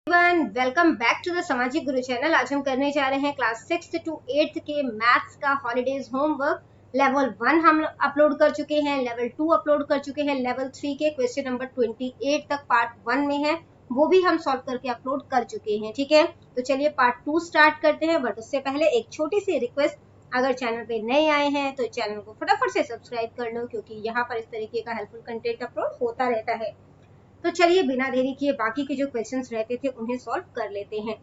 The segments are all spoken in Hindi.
वेलकम बैक टू द सामाजिक गुरु चैनल। आज हम करने जा रहे हैं क्लास 6 to 8 के मैथ्स का हॉलीडेज होमवर्क। लेवल 1 हम अपलोड कर चुके हैं, लेवल 2 अपलोड कर चुके हैं, लेवल 3 के क्वेश्चन नंबर 28 तक पार्ट 1 में है, वो भी हम सॉल्व करके अपलोड कर चुके हैं। ठीक है, तो चलिए पार्ट 2 स्टार्ट करते हैं। बट उससे पहले एक छोटी सी रिक्वेस्ट, अगर चैनल पे नए आए हैं तो चैनल को फटाफट से सब्सक्राइब कर लो, क्योंकि यहाँ पर इस तरीके का हेल्पफुल कंटेंट अपलोड होता रहता है। तो चलिए बिना देरी किए बाकी के जो क्वेश्चंस रहते थे उन्हें सॉल्व कर लेते हैं।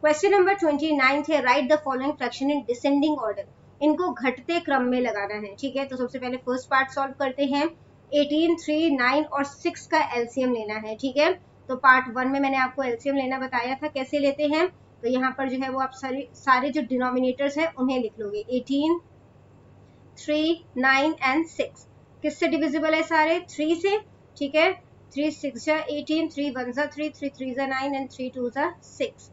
क्वेश्चन नंबर 29 है, right the following fraction in descending order. इनको घटते क्रम में लगाना है। ठीक है, तो सबसे पहले फर्स्ट पार्ट सॉल्व करते हैं। 18, 3, 9 और 6 का एलसीएम लेना है। ठीक है, तो पार्ट 1 में मैंने आपको एलसीएम लेना बताया था, कैसे लेते हैं। तो यहाँ पर जो है वो आप सारे जो डिनोमिनेटर्स है उन्हें लिख लोगे। 18, 3, 9 एंड 6 किससे डिविजिबल है? सारे 3 से। ठीक है, 3 6 18, 3 1 3, 3 3 9 एंड 3 2 6।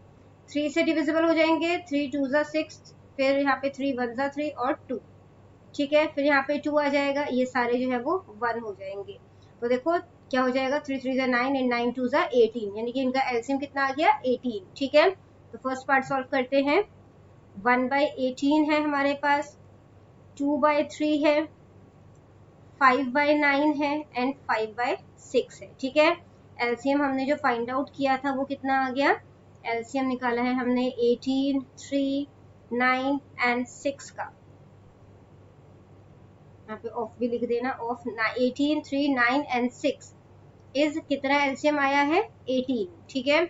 3 से डिविजिबल हो जाएंगे, 3 2 6, फिर यहाँ पे 3 1 3 और 2। ठीक है, फिर यहाँ पे 2 आ जाएगा, ये सारे जो है वो 1 हो जाएंगे। तो देखो क्या हो जाएगा, 3 3 9 एंड 9 2 18, यानी कि इनका एलसीएम कितना आ गया? 18। ठीक है, तो फर्स्ट पार्ट सॉल्व करते हैं। 1/18 है हमारे पास, 2/3 है, 5/9 है एंड 5/6 है। ठीक है, एलसीएम हमने जो फाइंड आउट किया था वो कितना आ गया? एलसीएम निकाला है हमने 18, 3, 9 एंड 6 का। यहाँ पे ऑफ भी लिख देना, ऑफ 18, 3, 9 एंड 6 इज कितना एलसीएम आया है? 18। ठीक है,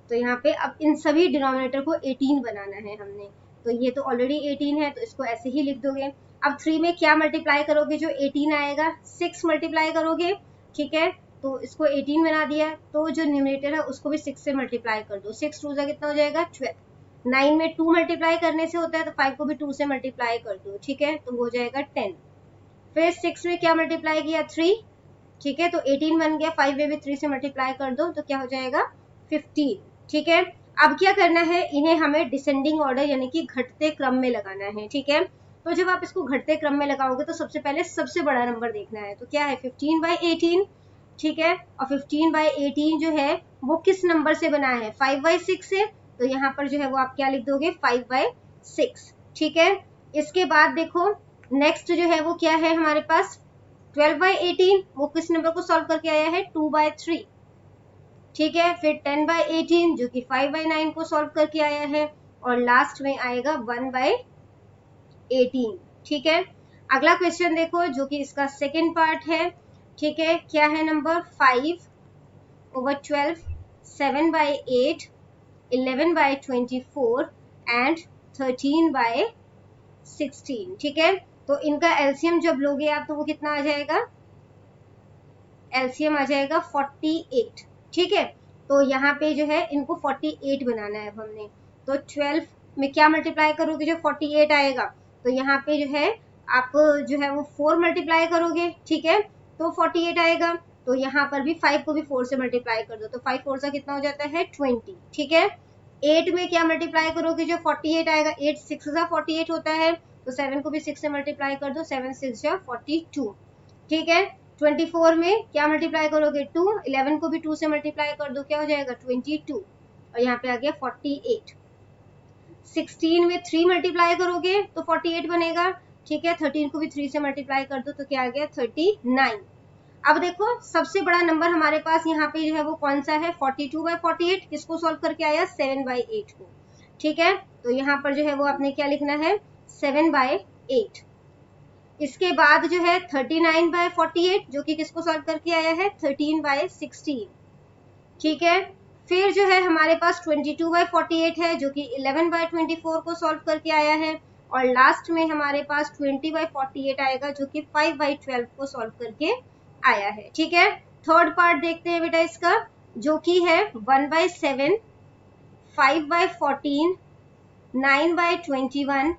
तो यहाँ पे अब इन सभी डिनोमिनेटर को 18 बनाना है हमने। तो ये तो ऑलरेडी 18 है, तो इसको ऐसे ही लिख दोगे। अब 3 में क्या मल्टीप्लाई करोगे जो 18 आएगा? 6 मल्टीप्लाई करोगे। ठीक है, तो इसको 18 बना दिया, तो जो न्यूमरेटर है उसको भी 6 से मल्टीप्लाई कर दो। 6 2 कितना हो जाएगा? 12। 9 में 2 मल्टीप्लाई करने से होता है, तो 5 को भी 2 से मल्टीप्लाई कर दो। ठीक है, तो हो जाएगा 10। फिर 6 में क्या मल्टीप्लाई किया? 3। ठीक है, तो 18 बन गया, 5 में भी 3 से मल्टीप्लाई कर दो, तो क्या हो जाएगा? 15। ठीक है, अब क्या करना है, इन्हें हमें डिसेंडिंग ऑर्डर यानी कि घटते क्रम में लगाना है। ठीक है, तो जब आप इसको घटते क्रम में लगाओगे तो सबसे पहले सबसे बड़ा नंबर देखना है। तो क्या है? 15/18। ठीक है, और 15/18 जो है वो किस नंबर से बना है? 5/6 से। तो यहाँ पर जो है वो आप क्या लिख दोगे? 5/6। ठीक है, इसके बाद देखो नेक्स्ट जो है वो क्या है हमारे पास? 12/18, वो किस नंबर को सॉल्व करके आया है? 2/3। ठीक है, फिर 10/18 जो कि 5/9 को सॉल्व करके आया है, और लास्ट में आएगा 1/18। ठीक है, अगला क्वेश्चन देखो जो कि इसका सेकेंड पार्ट है। ठीक है, क्या है? Number 5/12, 7/8, 11/24 and 13/16। ठीक है, तो इनका एलसीएम जब लोगे आप तो वो कितना आ जाएगा? एलसीएम आ जाएगा 48। ठीक है, तो यहाँ पे जो है इनको 48 बनाना है हमने। तो 12 में क्या मल्टीप्लाई करोगे जो 48 आएगा? तो यहाँ पे जो है आप जो है वो 4 मल्टीप्लाई करोगे। ठीक है, तो 48 आएगा। तो यहाँ पर भी 5 को भी 4 से मल्टीप्लाई कर दो, तो 5 4 सा कितना हो जाता है? 20। ठीक है, 8 में क्या मल्टीप्लाई करोगे जो 48 आएगा? 8 6 सा 48 होता है, तो 7 को भी 6 से मल्टीप्लाई कर दो, 7 6 जा 42। ठीक है, 24 में क्या मल्टीप्लाई करोगे? 2। 11 को भी 2 से मल्टीप्लाई कर दो, क्या हो जाएगा? 22, और यहाँ पे आ गया 48। 16 में 3 मल्टीप्लाई करोगे तो 48 बनेगा। ठीक है, 13 को भी 3 से मल्टीप्लाई कर दो, तो क्या आ गया? 39। अब देखो सबसे बड़ा नंबर हमारे पास यहाँ पे जो है वो कौन सा है? 42/48। किसको सॉल्व करके आया? 7/8 को। ठीक है, तो यहाँ पर जो है वो आपने क्या लिखना है? 7/8। इसके बाद जो है 39/48 जो कि किसको सॉल्व करके आया है? 13/16। ठीक है, फिर जो है हमारे पास 22/48 है जो कि 11/24 को सॉल्व करके आया है, और लास्ट में हमारे पास 20/48 आएगा जो कि 5/12 को सॉल्व करके आया है। ठीक है, थर्ड पार्ट देखते हैं बेटा इसका, जो कि है 1/7, 5/14, 9/21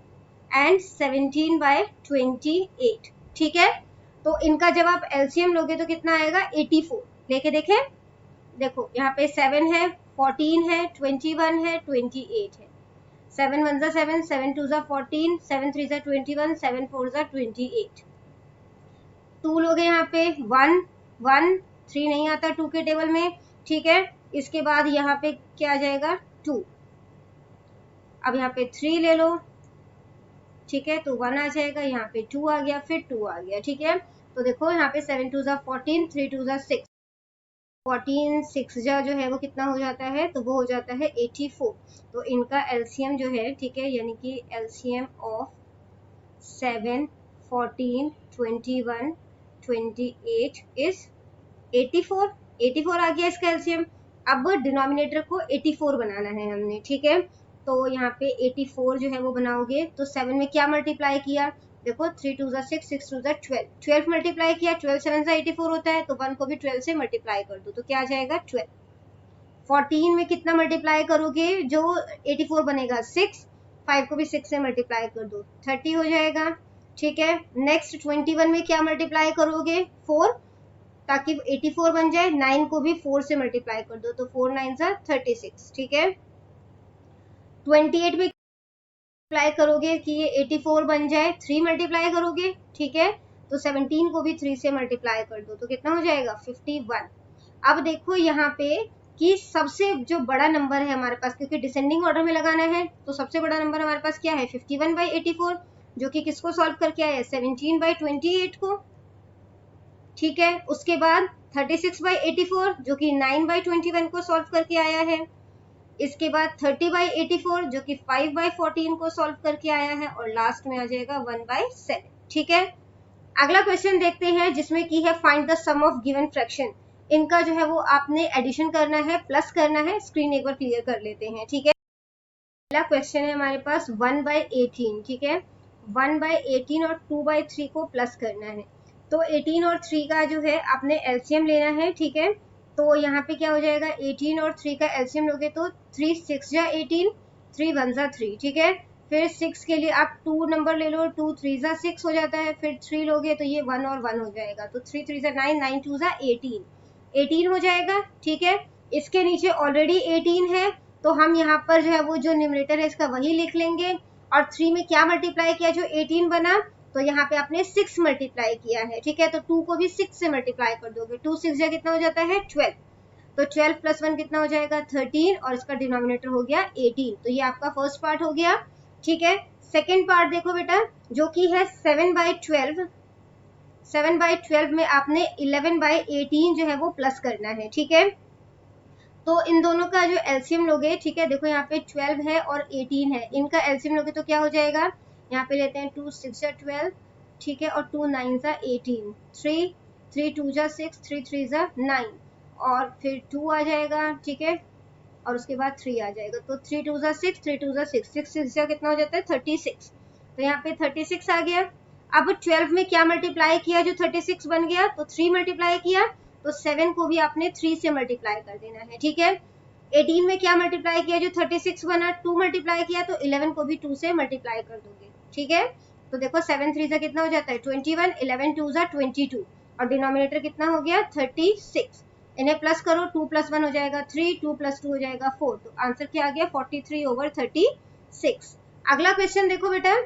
एंड 17/28। ठीक है, तो इनका जब आप एलसीएम लोगे तो कितना आएगा? 84। लेके देखें, देखो यहाँ पे 7 है, 14 है, 21 है, 28 है। 7 1 7, 7 2 14, 7 3 21, 7 4 28। 2 लोगे यहाँ पे 1 1 3 नहीं आता 2 के टेबल में। ठीक है, इसके बाद यहाँ पे क्या आ जाएगा 2, अब यहाँ पे 3 ले लो, ठीक है, तो 1 आ जाएगा, यहाँ पे 2 आ गया, फिर 2 आ गया, ठीक है। तो देखो यहाँ पे 7 2 14, 3 2 6, 14 6 जो है वो कितना हो जाता है, तो वो हो जाता है 84। तो इनका एलसीएम जो है, ठीक है, यानी कि एलसीएम ऑफ 7 14 21 28 इज 84। 84 आ गया इसका एलसीएम। अब डिनोमिनेटर को 84 बनाना है हमने, ठीक है। तो यहाँ पे 84 जो है वो बनाओगे तो 7 में क्या मल्टीप्लाई किया, देखो 3 2 6, 6 2 12, 12 मल्टीप्लाई किया, 12 7 84 होता है, तो 1 को भी 12 से मल्टीप्लाई कर दो, तो क्या आ जाएगा 12। 14 में कितना मल्टीप्लाई करोगे, जो 84 बनेगा 6, 5 को भी 6 से मल्टीप्लाई कर दो, 30 हो जाएगा, ठीक है। नेक्स्ट 21 में क्या मल्टीप्लाई करोगे, 4, ताकि 84 बन जाए, 9 को भी 4 से मल्टीप्लाई कर दो, तो 4 9 36, ठीक है। 28 में मल्टीप्लाई करोगे कि ये 84 बन जाए, 3 मल्टीप्लाई करोगे, ठीक है, तो 17 को भी 3 से मल्टीप्लाई कर दो, तो कितना हो जाएगा 51। अब देखो यहाँ पे कि सबसे जो बड़ा नंबर है हमारे पास, क्योंकि डिसेंडिंग ऑर्डर में लगाना है, तो सबसे बड़ा नंबर हमारे पास क्या है 51/84, जो कि किसको सॉल्व करके आया है 17/28 को, ठीक है। उसके बाद 36/84 जो कि 9/21 को सॉल्व करके आया है। इसके बाद 30/84 जो कि 5/14 को सॉल्व करके आया है, और लास्ट में आ जाएगा 1/7, ठीक है। अगला क्वेश्चन देखते हैं जिसमें की है find the sum of given fraction. इनका जो है वो आपने एडिशन करना है, प्लस करना है। स्क्रीन एक बार क्लियर कर लेते हैं, ठीक है। पहला क्वेश्चन है हमारे पास 1/18, ठीक है, 1/18 और 2/3 को प्लस करना है। तो 18 और 3 का जो है आपने एलसीएम लेना है, ठीक है। तो यहाँ पे क्या हो जाएगा, 18 और 3 का एलसीएम लोगे तो 3 6 जा 18, 3 1 जा 3, ठीक है। फिर 6 के लिए आप 2 नंबर ले लो, 2 3 जा 6 हो जाता है, फिर 3 लोगे तो ये 1 और 1 हो जाएगा, तो 3 3 जा 9, 9 2 जा 18, 18 हो जाएगा, ठीक है। इसके नीचे ऑलरेडी 18 है, तो हम यहाँ पर जो है वो जो न्यूमरेटर है इसका वही लिख लेंगे। और 3 में क्या मल्टीप्लाई किया, जो 18 बना, तो यहाँ पे आपने 6 मल्टीप्लाई किया है, ठीक है। तो 2 को भी 6 से मल्टीप्लाई कर दोगे, 2 6 जा कितना हो जाता है 12, तो 12 + 1 कितना हो जाएगा 13, और इसका डिनोमिनेटर हो गया 18। तो ये आपका फर्स्ट पार्ट हो गया, ठीक है। सेकेंड पार्ट देखो बेटा, जो कि है 7/12, 7/12 में आपने 11/18 जो है वो प्लस करना है, ठीक है। तो इन दोनों का जो एलसीएम लोगे, ठीक है, देखो यहाँ पे 12 है और 18 है, इनका एलसीएम लोगे तो क्या हो जाएगा, यहाँ पे लेते हैं 2 6 जा 12, ठीक है, और 2 9 जा 18, 3 3 2 जा 6, 3 3 जा 9, और फिर 2 आ जाएगा, ठीक है, और उसके बाद 3 आ जाएगा, तो 3 2 जा 6, 3 2 जा 6, 6 6 जा कितना हो जाता है 36, तो यहाँ पे 36 आ गया। अब 12 में क्या मल्टीप्लाई किया, जो 36 बन गया, तो 3 मल्टीप्लाई किया, तो 7 को भी आपने 3 से मल्टीप्लाई कर देना है, ठीक है। 18 में क्या मल्टीप्लाई किया, जो 36 बना, 2 मल्टीप्लाई किया, तो 11 को भी 2 से मल्टीप्लाई कर दोगे, ठीक है। तो देखो 7 3 जा कितना हो जाता है 21, 11 2 जा 22, और डिनोमिनेटर कितना हो गया 36। इन्हें प्लस करो, 2 + 1 हो जाएगा 3, 2 + 2 हो जाएगा 4, तो आंसर क्या आ गया 43/36। अगला क्वेश्चन देखो बेटा,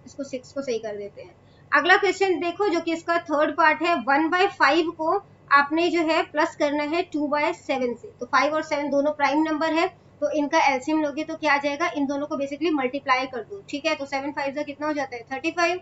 इसको 6 को सही कर देते हैं। अगला क्वेश्चन देखो, जो कि इसका थर्ड पार्ट है, 1/5 को आपने जो है प्लस करना है 2/7 से। तो 5 और 7 दोनों प्राइम नंबर है, तो इनका एलसीएम लोगे तो क्या आ जाएगा, इन दोनों को बेसिकली मल्टीप्लाई कर दो, ठीक है। तो 7 5 जा कितना हो जाता है 35।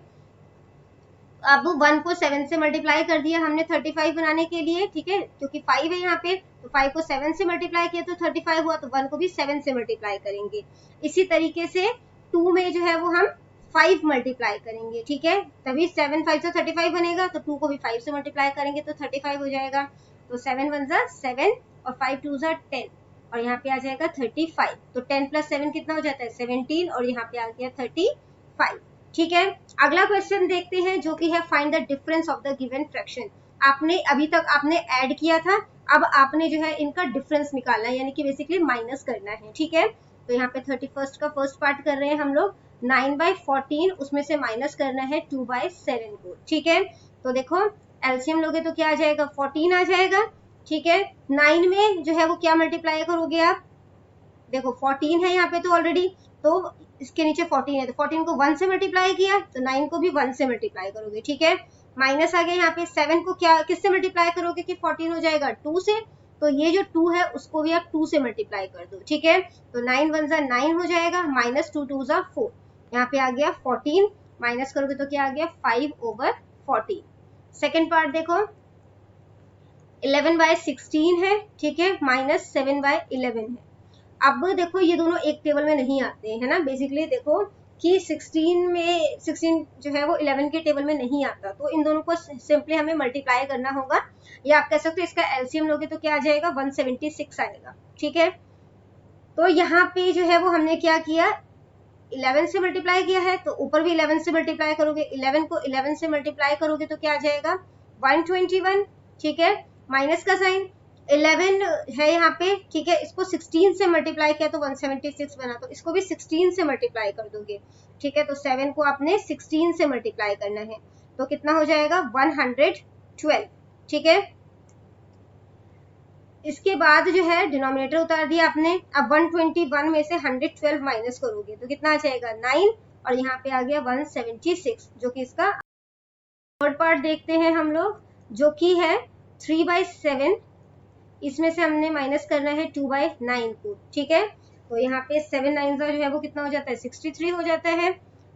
अब 1 को 7 से मल्टीप्लाई कर दिया हमने 35 बनाने के लिए, ठीक है, क्योंकि 5 है यहाँ पे, तो 5 को 7 से मल्टीप्लाई किया तो 35 हुआ, तो 1 को भी 7 से मल्टीप्लाई करेंगे। इसी तरीके से 2 में जो है वो हम 5 मल्टीप्लाई करेंगे, ठीक है, तभी 7 5 से 35 बनेगा, तो 2 को भी 5 से मल्टीप्लाई करेंगे तो 35 हो जाएगा। तो 7 1 जा 7, और 5 2 जा 10, और यहाँ पे आ जाएगा 35, तो 10 + 7 कितना हो जाता है 17, और यहाँ पे आ गया 35, ठीक है। अगला क्वेश्चन देखते हैं, जो कि है find the difference of the given fraction. आपने अभी तक आपने ऐड किया था, अब आपने जो है इनका डिफरेंस निकालना है, यानी कि बेसिकली माइनस करना है, ठीक है। तो यहाँ पे 31 का फर्स्ट पार्ट कर रहे हैं हम लोग, 9/14 उसमें से माइनस करना है 2/7 को, ठीक है। तो देखो एलसीएम लोगे तो क्या आ जाएगा 14 आ जाएगा, ठीक है। 9 में जो है वो क्या मल्टीप्लाई करोगे आप, देखो 14 है यहाँ पे तो ऑलरेडी, तो इसके नीचे 14 है, तो 14 को 1 से मल्टीप्लाई किया, तो 9 को भी 1 से मल्टीप्लाई करोगे, ठीक है। माइनस आ गया यहाँ पे, 7 को क्या किससे मल्टीप्लाई करोगे कि 14 हो जाएगा 2 से, तो ये जो 2 है उसको भी आप 2 से मल्टीप्लाई कर दो, ठीक है। तो 9 1 जा 9 हो जाएगा, माइनस 2 2 जा 4, यहाँ पे आ गया 14, माइनस करोगे तो क्या आ गया 5/14। सेकेंड पार्ट देखो, 11/16 है, ठीक है, माइनस 7/11 है। अब देखो ये दोनों एक टेबल में नहीं आते हैं, है ना। बेसिकली देखो कि 16 जो है वो 11 के टेबल में नहीं आता, तो इन दोनों को सिंपली हमें मल्टीप्लाई करना होगा, या आप कह सकते हो इसका एलसीएम लोगे तो क्या आ जाएगा 176 आएगा, ठीक है। तो यहाँ पे जो है वो हमने क्या किया, 11 से मल्टीप्लाई किया है, तो ऊपर भी 11 से मल्टीप्लाई करोगे, 11 को 11 से मल्टीप्लाई करोगे तो क्या आ जाएगा 121, ठीक है। माइनस का साइन, 11 है यहाँ पे, ठीक है, इसको 16 से मल्टीप्लाई किया तो 176 बना, तो इसको भी 16 से मल्टीप्लाई कर दोगे, ठीक है। तो 7 को आपने 16 से मल्टीप्लाई करना है, तो कितना हो जाएगा 112, ठीक है। इसके बाद जो है डिनोमिनेटर उतार दिया आपने। अब 121 में से 112 माइनस करोगे तो कितना आ जाएगा 9, और यहाँ पे आ गया 176, जो कि इसका थर्ड पार्ट देखते हैं हम लोग, जो कि है 3/7, इसमें से हमने माइनस करना है 2/9 को, ठीक है। तो यहाँ पे 7 9 जो है वो कितना हो जाता है 63 हो जाता है।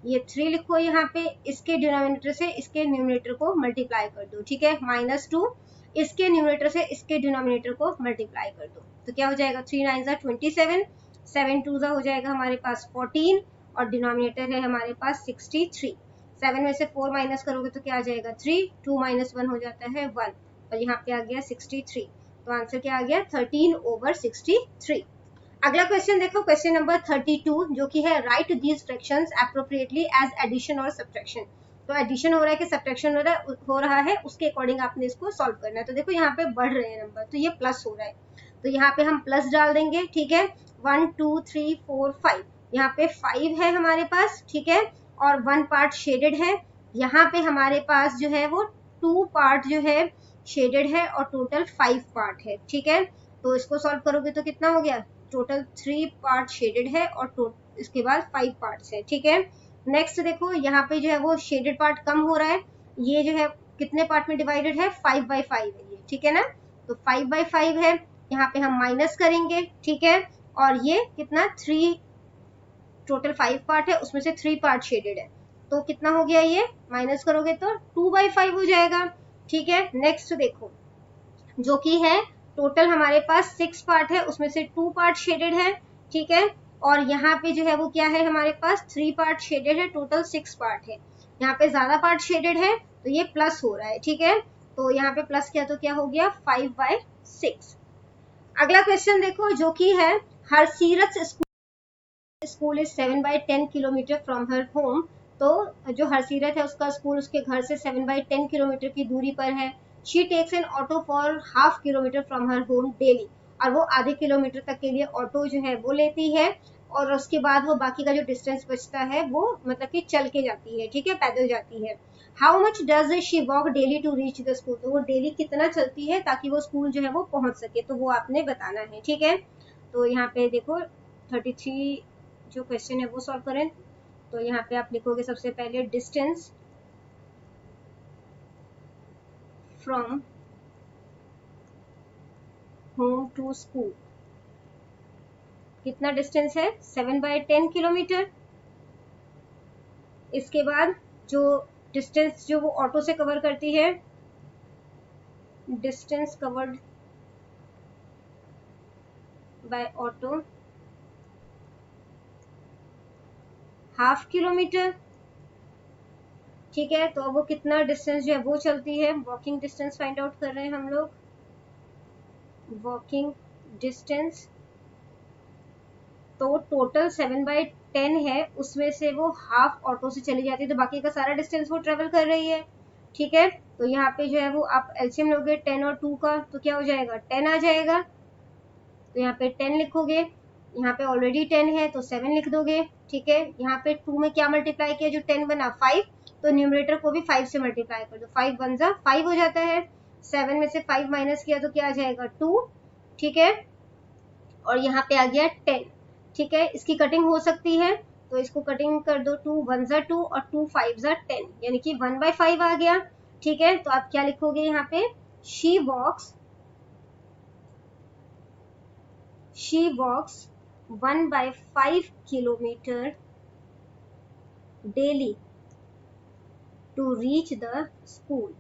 ये 3 लिखो यहाँ पे, इसके डिनोमिनेटर से इसके न्यूमरेटर को मल्टीप्लाई कर दो, ठीक है, -2, इसके न्यूमरेटर से इसके डिनोमिनेटर को मल्टीप्लाई कर दो, तो क्या हो जाएगा 3 9 27, 7 2 हो जाएगा हमारे पास 14, और डिनोमिनेटर है हमारे पास 63। 7 में से 4 माइनस करोगे तो क्या आ जाएगा 3, 2 - 1 हो जाता है 1, और यहाँ पे आ गया 63, तो आंसर क्या आ गया 13/63। अगला क्वेश्चन देखो, क्वेश्चन नंबर 32, जो कि है right these fractions appropriately as addition और सब्ट्रैक्शन। तो एडिशन हो रहा है कि सब्ट्रैक्शन हो रहा है, उसके अकॉर्डिंग आपने इसको सॉल्व करना है। तो देखो यहाँ पे बढ़ रहे हैं नंबर, तो ये प्लस हो रहा है, तो यहाँ पे हम प्लस डाल देंगे, ठीक है। 1 2 3 4 5, यहाँ पे 5 है हमारे पास, ठीक है, और 1 पार्ट शेडेड है। यहाँ पे हमारे पास जो है वो 2 पार्ट जो है शेडेड है, और टोटल 5 पार्ट है, ठीक है। तो इसको सॉल्व करोगे तो कितना हो गया, टोटल 3 पार्ट शेडेड है, और इसके बाद 5 पार्ट्स है, ठीक है। नेक्स्ट देखो यहाँ पे जो है वो शेडेड पार्ट कम हो रहा है, ये जो है कितने पार्ट में डिवाइडेड है 5/5 है ये, ठीक है ना। तो 5/5 है, यहाँ पे हम माइनस करेंगे, ठीक है, और ये कितना 3, टोटल 5 पार्ट है, उसमें से 3 पार्ट शेडेड है, तो कितना हो गया, ये माइनस करोगे तो 2/5 हो जाएगा, ठीक है। नेक्स्ट देखो, जो कि है टोटल हमारे पास 6 पार्ट है, उसमें से 2 पार्ट शेडेड है, ठीक है, और यहाँ पे जो है वो क्या है हमारे पास 3 पार्ट शेडेड है, टोटल 6 पार्ट है। यहाँ पे ज्यादा पार्ट शेडेड है, तो ये प्लस हो रहा है, ठीक है। तो यहाँ पे प्लस किया तो क्या हो गया 5/6। अगला क्वेश्चन देखो, जो कि है Harsirat school is 7/10 kilometre from her home. तो जो हरसीरत है उसका स्कूल उसके घर से 7/10 किलोमीटर की दूरी पर है। She takes an auto for ½ kilometre from her home daily, और वो आधे किलोमीटर तक के लिए ऑटो जो है वो लेती है, और उसके बाद वो बाकी का जो डिस्टेंस बचता है वो मतलब कि चल के जाती है, ठीक है, पैदल जाती है। How much does she walk daily to reach the school, तो वो डेली कितना चलती है ताकि वो स्कूल जो है वो पहुंच सके, तो वो आपने बताना है, ठीक है। तो यहाँ पे देखो 33 जो क्वेश्चन है वो सॉल्व करें, तो यहाँ पे आप लिखोगे सबसे पहले distance from home to school, कितना डिस्टेंस है 7/10 किलोमीटर। इसके बाद जो डिस्टेंस जो वो ऑटो से कवर करती है, distance covered by auto ½ kilometre, ठीक है। तो अब वो कितना डिस्टेंस जो है वो चलती है, वॉकिंग डिस्टेंस फाइंड आउट कर रहे हैं हम लोग, वॉकिंग डिस्टेंस। तो टोटल 7/10 है, उसमें से वो ½ ऑटो से चली जाती है, तो बाकी का सारा डिस्टेंस वो ट्रेवल कर रही है, ठीक है। तो यहाँ पे जो है वो आप एलसीएम लोगे 10 और 2 का, तो क्या हो जाएगा 10 आ जाएगा, तो यहाँ पे 10 लिखोगे, यहाँ पे ऑलरेडी 10 है तो 7 लिख दोगे, ठीक है। यहाँ पे 2 में क्या मल्टीप्लाई किया जो 10 बना 5, तो न्यूमरेटर को भी 5 से मल्टीप्लाई कर दो, 5 1 जा 5 हो जाता है। 7 में से 5 माइनस किया तो क्या आ जाएगा 2, ठीक है, और यहाँ पे आ गया 10, ठीक है। इसकी कटिंग हो सकती है, तो इसको कटिंग कर दो, 2 1 जा 2 और 2 5 जा 10, यानी कि 1/5 आ गया, ठीक है। तो आप क्या लिखोगे यहाँ पे, she walks she walks 1/5 kilometer daily to reach the school.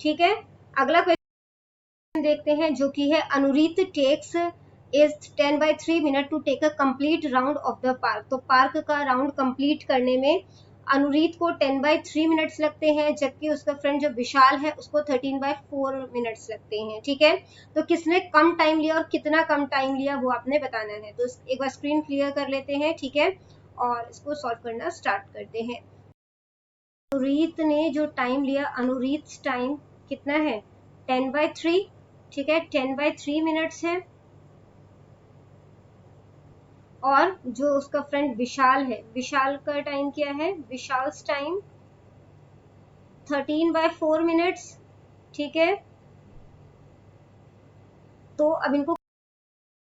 ठीक है, अगला क्वेश्चन देखते हैं जो कि है Anureet takes is 10/3 minute to take a complete round of the park. तो पार्क का राउंड कंप्लीट करने में अनुरीत को 10/3 मिनट्स लगते हैं, जबकि उसका फ्रेंड जो विशाल है उसको 13/4 मिनट्स लगते हैं। ठीक है, तो किसने कम टाइम लिया और कितना कम टाइम लिया वो आपने बताना है। तो एक बार स्क्रीन क्लियर कर लेते हैं, ठीक है, और इसको सॉल्व करना स्टार्ट करते हैं। अनुरीत ने जो टाइम लिया, अनुरीत टाइम कितना है 10/3, ठीक है, 10/3 मिनट्स है। और जो उसका फ्रेंड विशाल है, विशाल का टाइम क्या है, विशाल टाइम 13/4 मिनट्स। ठीक है, तो अब इनको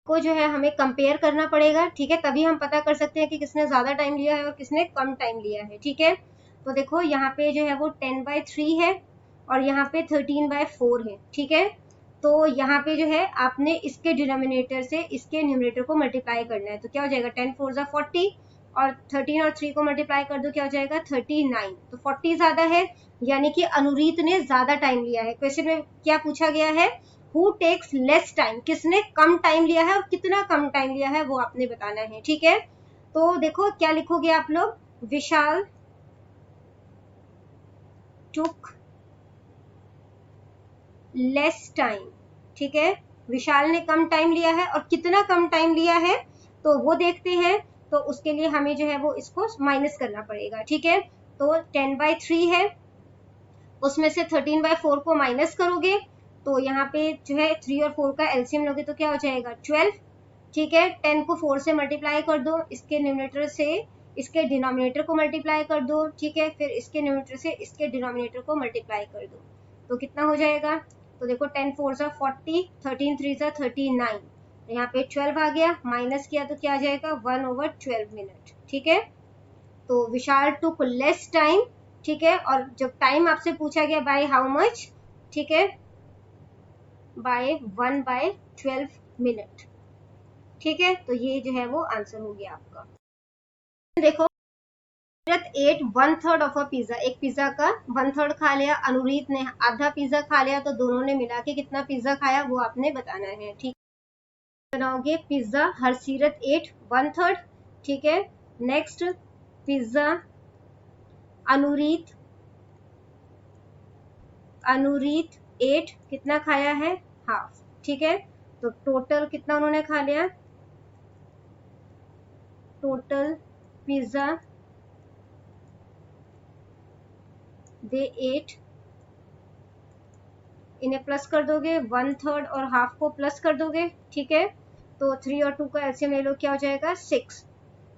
को जो है हमें कंपेयर करना पड़ेगा। ठीक है, तभी हम पता कर सकते हैं कि किसने ज्यादा टाइम लिया है और किसने कम टाइम लिया है। ठीक है, तो देखो यहाँ पे जो है वो 10/3 है और यहाँ पे 13/4 है। ठीक है, तो यहाँ पे जो है आपने इसके डिनोमिनेटर से इसके न्यूमरेटर को मल्टीप्लाई करना है। तो क्या हो जाएगा 10 4 जा 40 और 13 और 3 को मल्टीप्लाई कर दो, क्या हो जाएगा 39। तो 40 ज्यादा है, यानी कि अनुरीत ने ज्यादा टाइम लिया है। क्वेश्चन में क्या पूछा गया है, हु टेक्स लेस टाइम, किसने कम टाइम लिया है और कितना कम टाइम लिया है वो आपने बताना है। ठीक है, तो देखो क्या लिखोगे आप लोग, विशाल टुक लेस टाइम। ठीक है, विशाल ने कम टाइम लिया है और कितना कम टाइम लिया है तो वो देखते हैं। तो उसके लिए हमें जो है वो इसको माइनस करना पड़ेगा। ठीक है, तो 10/3 है, उसमें से 13/4 को माइनस करोगे तो यहाँ पे जो है 3 और 4 का एलसीएम लोगे तो क्या हो जाएगा 12। ठीक है, 10 को 4 से मल्टीप्लाई कर दो, इसके न्यूमरेटर से इसके डिनोमिनेटर को मल्टीप्लाई कर दो। ठीक है, फिर इसके न्यूमरेटर से इसके डिनोमिनेटर को मल्टीप्लाई कर दो, तो कितना हो जाएगा, तो देखो 10 4 जा 40, 13 3 जा 39, यहाँ पे 12 आ गया, माइनस किया तो क्या आ जाएगा 1/12 मिनट। ठीक है, तो विशाल टुक लेस टाइम। ठीक है, और जब टाइम आपसे पूछा गया बाय हाउ मच, ठीक है, बाय 1/12 मिनट। ठीक है, तो ये जो है वो आंसर हो गया आपका। देखो 8 1/3 ऑफ अ पिज्जा, एक पिज्जा का 1/3 खा लिया, अनुरीत ने आधा पिज्जा खा लिया, तो दोनों ने मिला के कितना पिज्जा खाया वो आपने बताना है। ठीक, बनाओगे पिज्जा हरसीरत 8 1/3। ठीक है, नेक्स्ट पिज्जा अनुरीत 8 कितना खाया है, हाफ। ठीक है, तो टोटल कितना उन्होंने खा लिया, टोटल पिज्जा दे 8, इन्हें प्लस कर दोगे 1/3 और हाफ को प्लस कर दोगे। ठीक है, तो 3 और 2 का एलसीएम ले लो, क्या हो जाएगा 6।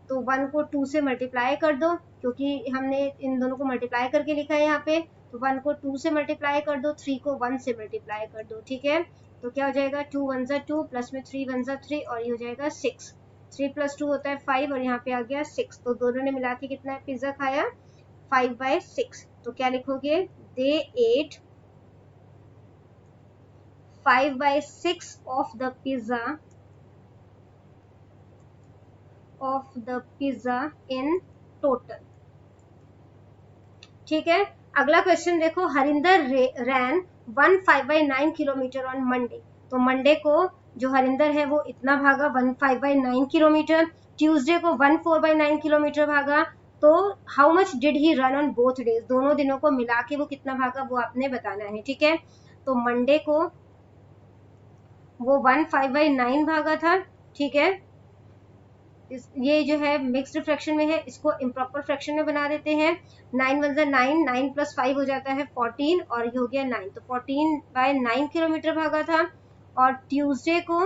तो 1 को 2 से मल्टीप्लाई कर दो, क्योंकि हमने इन दोनों को मल्टीप्लाई करके लिखा है यहाँ पे, तो 1 को 2 से मल्टीप्लाई कर दो, 3 को 1 से मल्टीप्लाई कर दो। ठीक है, तो क्या हो जाएगा 2 1 जा 2 प्लस में 3 1 जा 3 और ये हो जाएगा 6। 3 + 2 होता है 5 और यहाँ पे आ गया 6, तो दोनों ने मिला के कितना पिज्जा खाया 5/6। तो क्या लिखोगे, दे 8 5/6 of the pizza in total। ठीक है, अगला क्वेश्चन देखो, हरिंदर रैन 1/5/9 किलोमीटर ऑन मंडे। तो मंडे को जो हरिंदर है वो इतना भागा 1/5/9 किलोमीटर, ट्यूसडे को 1/4/9 किलोमीटर भागा। तो how much did he run on both days, दोनों दिनों को मिला के वो कितना भागा वो आपने बताना है। ठीक है, तो मंडे को वो 1/5/9 भागा था। ठीक है, ये जो है मिक्स्ड फ्रैक्शन में है, इसको इम्प्रॉपर फ्रैक्शन में बना देते हैं। 9 1 जा 9, 9 + 5 हो जाता है 14 और ये हो गया 9, तो 14/9 किलोमीटर भागा था। और ट्यूसडे को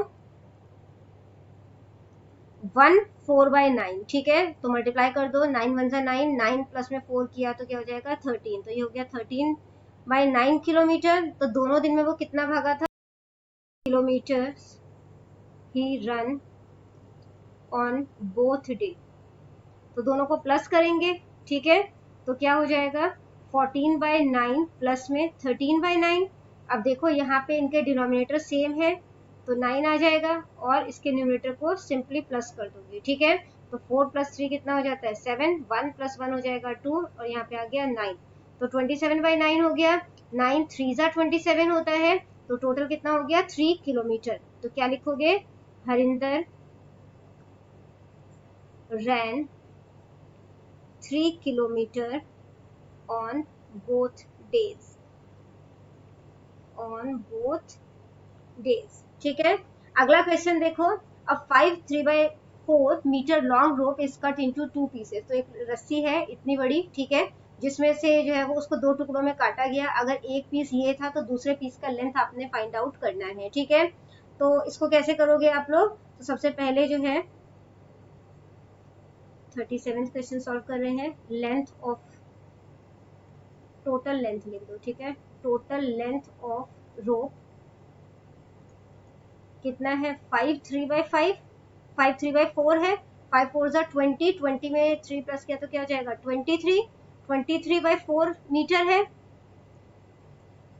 1/4/9। ठीक है, तो मल्टीप्लाई कर दो, 9 1 जा 9, 9 प्लस में 4 किया तो क्या हो जाएगा 13, तो ये हो गया 13/9 किलोमीटर। तो दोनों दिन में वो कितना भागा था, kilometre he run on both day, तो दोनों को प्लस करेंगे। ठीक है, तो क्या हो जाएगा 14/9 प्लस में 13/9, अब देखो यहाँ पे इनके डिनोमिनेटर सेम है तो 9 आ जाएगा और इसके न्यूमरेटर को सिंपली प्लस कर दोगे, ठीक है। तो 4 + 3 कितना हो जाता है 7, 1 + 1 हो जाएगा 2 और यहाँ पे आ गया 9, तो 27/9 हो गया। 9 3 ज़ा 27 होता है, तो टोटल कितना हो गया 3 किलोमीटर। तो क्या लिखोगे, Harinder ran 3 kilometre on both days, on both days, ठीक है। अगला क्वेश्चन देखो, a 5 3/4 metre long rope is cut into 2 pieces. तो एक रस्सी है इतनी बड़ी, ठीक है, जिसमें से जो है वो उसको 2 टुकड़ों में काटा गया। अगर एक पीस ये था तो दूसरे पीस का लेंथ आपने फाइंड आउट करना है, ठीक है। तो इसको कैसे करोगे आप लोग, तो सबसे पहले जो है 37 क्वेश्चन सॉल्व कर रहे हैं। लेंथ ऑफ, टोटल लेंथ लिख दो, ठीक है। टोटल लेंथ ऑफ रोप कितना है 5 3/5, 5 3/4 है, 5 4 ज़ा 20, 20 में 3 प्लस किया तो क्या हो जाएगा 23, 23/4 मीटर है,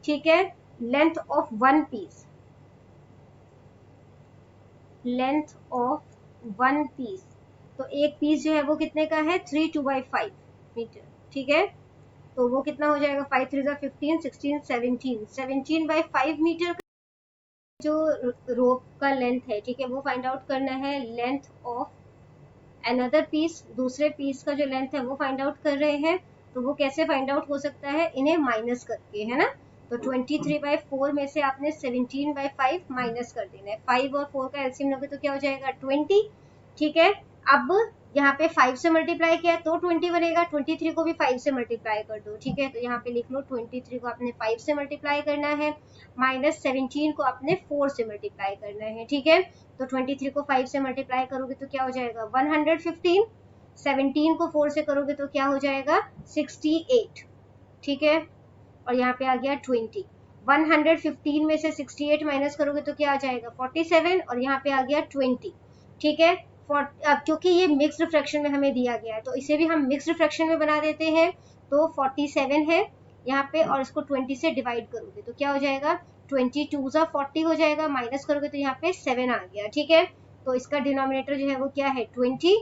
ठीक है। Length of one piece, length of one piece, तो एक पीस जो है वो कितने का है 3 2/5 मीटर, ठीक है। तो वो कितना हो जाएगा 5 3 ज़ा 15, 16 17, 17/5 मीटर जो रोप का लेंथ है, ठीक है, वो फाइंड आउट करना है। लेंथ ऑफ अनदर पीस, दूसरे पीस का जो लेंथ है वो फाइंड आउट कर रहे हैं। तो वो कैसे फाइंड आउट हो सकता है, इन्हें माइनस करके, है ना। तो 23/4 में से आपने 17/5 माइनस कर देना है। 5 और 4 का एलसीएम लोगे तो क्या हो जाएगा 20, ठीक है। अब यहाँ पे 5 से मल्टीप्लाई किया तो 20 बनेगा, 23 को भी 5 से मल्टीप्लाई कर दो, ठीक है। तो यहाँ पे लिख लो 23 को आपने 5 से मल्टीप्लाई करना है, माइनस 17 को आपने 4 से मल्टीप्लाई करना है, ठीक है। तो 23 को 5 से मल्टीप्लाई करोगे तो क्या हो जाएगा 115, 17 को 4 से करोगे तो क्या हो जाएगा 68, ठीक है। और यहाँ पे आ गया 20, 115 में से 68 माइनस करोगे तो क्या आ जाएगा 47 और यहाँ पे आ गया 20, ठीक है। अब क्योंकि ये मिक्स्ड फ्रैक्शन में हमें दिया गया है तो इसे भी हम मिक्स्ड फ्रैक्शन में बना देते हैं। तो 47 है यहाँ पे और इसको 20 से डिवाइड करोगे तो क्या हो जाएगा 22 ज़ा 40 हो जाएगा, माइनस करोगे तो यहाँ पे 7 आ गया, ठीक है। तो इसका डिनोमिनेटर जो है वो क्या है 20,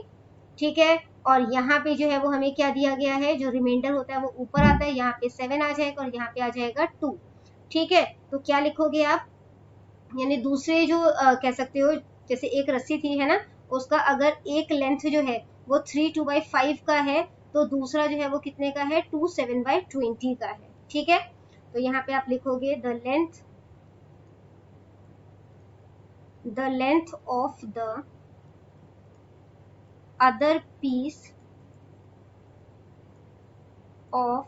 ठीक है। और यहाँ पे जो है वो हमें क्या दिया गया है, जो रिमाइंडर होता है वो ऊपर आता है, यहाँ पे 7 आ जाएगा और यहाँ पे आ जाएगा 2, ठीक है। तो क्या लिखोगे आप, यानी दूसरे जो कह सकते हो जैसे एक रस्सी थी है ना, उसका अगर एक लेंथ जो है वो 3 2/5 का है तो दूसरा जो है वो कितने का है 2 7/20 का है, ठीक है। तो यहाँ पे आप लिखोगे the length of the other piece of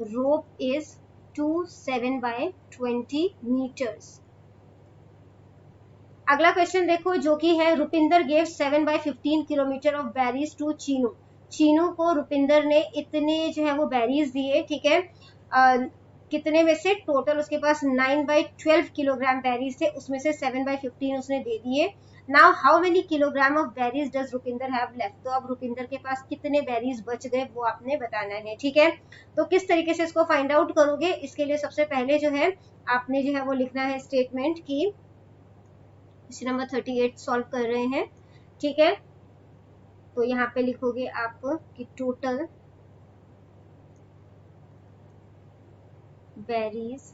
rope is 2 7/20 meters। अगला क्वेश्चन देखो जो कि है Rupinder gave 7/15 kilometre of berries to Cheenu. Cheenu को रुपिंदर ने इतने जो है वो बेरीज दिए, ठीक है। कितने में से, टोटल उसके पास 9/12 किलोग्राम बेरीज थे, उसमें से 7/15 उसने दे दिए। Now how many kilogram of berries does Rupinder have left. तो अब रुपिंदर के पास कितने बेरीज बच गए वो आपने बताना है, ठीक है। तो किस तरीके से इसको फाइंड आउट करोगे, इसके लिए सबसे पहले जो है आपने जो है वो लिखना है स्टेटमेंट की क्वेश्चन नंबर 38 सॉल्व कर रहे हैं, ठीक है। तो यहाँ पे लिखोगे आप कि टोटल बेरीज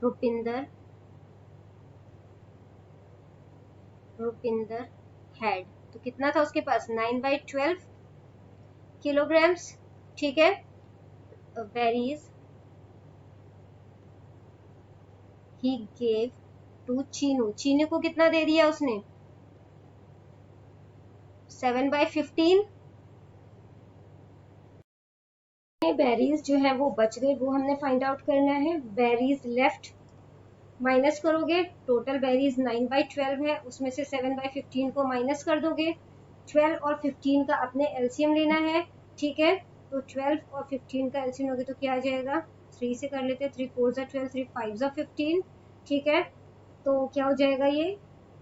रुपिंदर हैड, तो कितना था उसके पास 9/12 किलोग्राम्स, ठीक है। Berries he gave to Cheenu, Cheenu को कितना दे दिया उसने 7/15। बेरीज जो है वो बच गए वो हमने फाइंड आउट करना है। बेरीज लेफ्ट माइनस करोगे, टोटल बेरीज 9/12 है, उसमें से 7/15 को माइनस कर दोगे। 12 और 15 का अपने एलसीएम लेना है, ठीक है। तो 12 और 15 का एलसीएम लोगे तो क्या आ जाएगा 3 से कर लेते हैं, 3 4 ज़ा 12, 3 5 ज़ा 15, ठीक है। तो क्या हो जाएगा ये,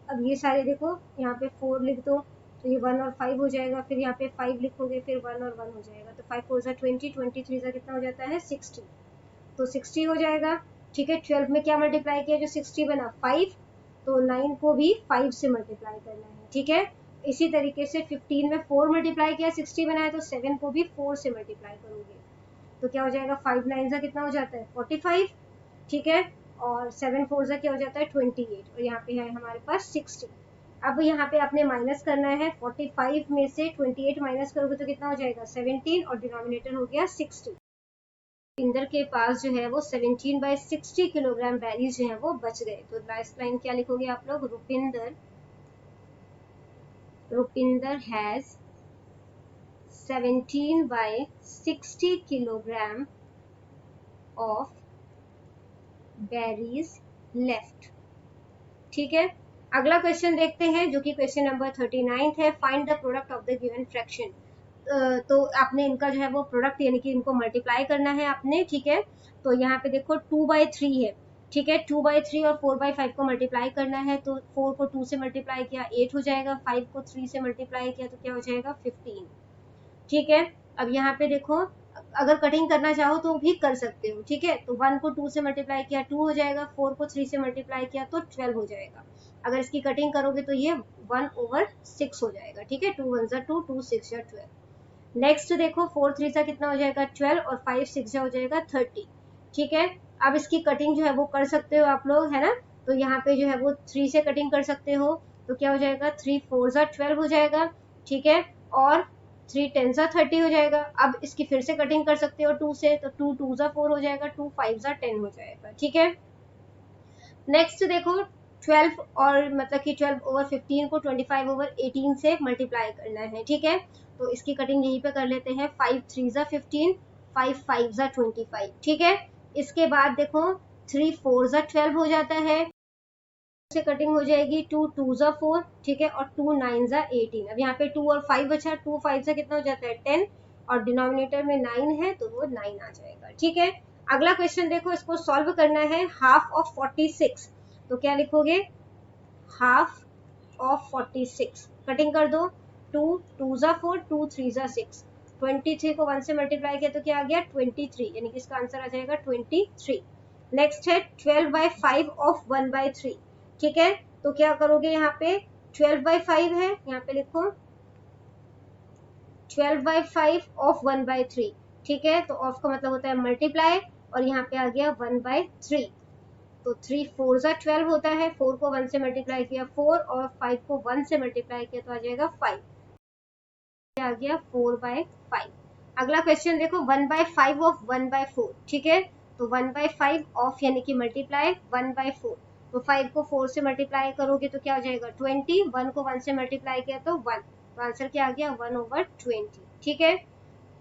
अब ये सारे देखो यहाँ पे 4 लिख दो तो ये 1 और 5 हो जाएगा, फिर यहाँ पे 5 लिखोगे फिर 1 और 1 हो जाएगा, तो 5 4 ज़ा 20, 23 ज़ा कितना हो जाता है 60, तो 60 हो जाएगा। ठीक है, 12 में क्या मल्टीप्लाई किया जो 60 बना 5, तो 9 को भी 5 से मल्टीप्लाई करना है। ठीक है, इसी तरीके से 15 में 4 मल्टीप्लाई किया 60 बनाया, तो 7 को भी 4 से मल्टीप्लाई करोगे तो क्या हो जाएगा, 5 9 सा कितना हो जाता है 45। ठीक है, और 7 4 सा क्या हो जाता है 28, और यहाँ पे है हमारे पास 60। अब यहाँ पे आपने माइनस करना है, 45 में से 28 माइनस करोगे तो कितना हो जाएगा 17, और डिनोमिनेटर हो गया 60। रुपिंदर के पास जो है वो 17/60 किलोग्राम बैरीज जो है वो बच गए। तो लास्ट लाइन क्या लिखोगे आप लोग, Rupinder has 17/60 kilogram of berries left। ठीक है, अगला क्वेश्चन देखते हैं जो कि क्वेश्चन नंबर 39 है, find the product of the given fraction. तो आपने इनका जो है वो प्रोडक्ट यानी कि इनको मल्टीप्लाई करना है आपने। ठीक है, तो यहाँ पे देखो 2/3 है। ठीक है, 2/3 और 4/5 को मल्टीप्लाई करना है, तो 4 को 2 से मल्टीप्लाई किया 8 हो जाएगा, 5 को 3 से मल्टीप्लाई किया तो क्या हो जाएगा 15। ठीक है, अब यहाँ पे देखो अगर कटिंग करना चाहो तो भी कर सकते हो। ठीक है, तो 1 को 2 से मल्टीप्लाई किया 2 हो जाएगा, 4 को 3 से मल्टीप्लाई किया तो 12 हो जाएगा। अगर इसकी कटिंग करोगे तो ये 1/6 हो जाएगा। ठीक है, 2 1 जा 2, 2 6 जा 12। नेक्स्ट देखो 4 3 सा कितना हो जाएगा 12, और 5 6 जा हो जाएगा 30। ठीक है, अब इसकी कटिंग जो है वो कर सकते हो आप लोग, है ना। तो यहाँ पे जो है वो 3 से कटिंग कर सकते हो, तो क्या हो जाएगा 3 4 जा 12 हो जाएगा। ठीक है, और 3 10 जा 30 हो जाएगा। अब इसकी फिर से कटिंग कर सकते हो 2 से, तो 2 2 जा 4 हो जाएगा, 2 5 जा 10 हो जाएगा। ठीक है, नेक्स्ट देखो 12 और मतलब कि 12/15 को 25/18 से मल्टीप्लाई करना है। ठीक है, तो इसकी कटिंग यहीं पे कर लेते हैं, 5 3 जा 15, 5 5 जा 25। ठीक है, इसके बाद देखो 3 4 जा 12 हो जाता है, से कटिंग हो जाएगी 2 2 जा 4। ठीक है, और 2 9 जा 18। अब यहाँ पे 2 और 5 बचा, 2 5 से कितना हो जाता है 10, और डिनोमिनेटर में 9 है तो वो 9 आ जाएगा। ठीक है, अगला क्वेश्चन देखो, इसको सॉल्व करना है, हाफ ऑफ 46। तो क्या लिखोगे, हाफ ऑफ 46, कटिंग कर दो, 2 2 जा 4, 2 3 जा 6, 23 को 1 से मल्टीप्लाई किया तो क्या आ गया 23, यानी कि इसका आंसर आ जाएगा 23। नेक्स्ट है 12/5 ऑफ 1/3। ठीक है, तो क्या करोगे, यहाँ पे 12/5 है, यहाँ पे लिखो 12/5 ऑफ 1/3। ठीक है, तो ऑफ का मतलब होता है मल्टीप्लाई, और यहाँ पे आ गया 1/3। तो 3 4 जा 12 होता है, 4 को 1 से मल्टीप्लाई किया 4, और 5 को 1 से मल्टीप्लाई किया तो आ जाएगा 5, आ गया 4/5। अगला क्वेश्चन देखो 1/5 ऑफ 1/4। ठीक है, तो 1/5 ऑफ यानी कि मल्टीप्लाई 1/4, तो 5 को 4 से मल्टीप्लाई करोगे तो क्या हो जाएगा 20, 1 को 1 से मल्टीप्लाई किया तो 1, तो आंसर क्या आ गया 1/20। ठीक है,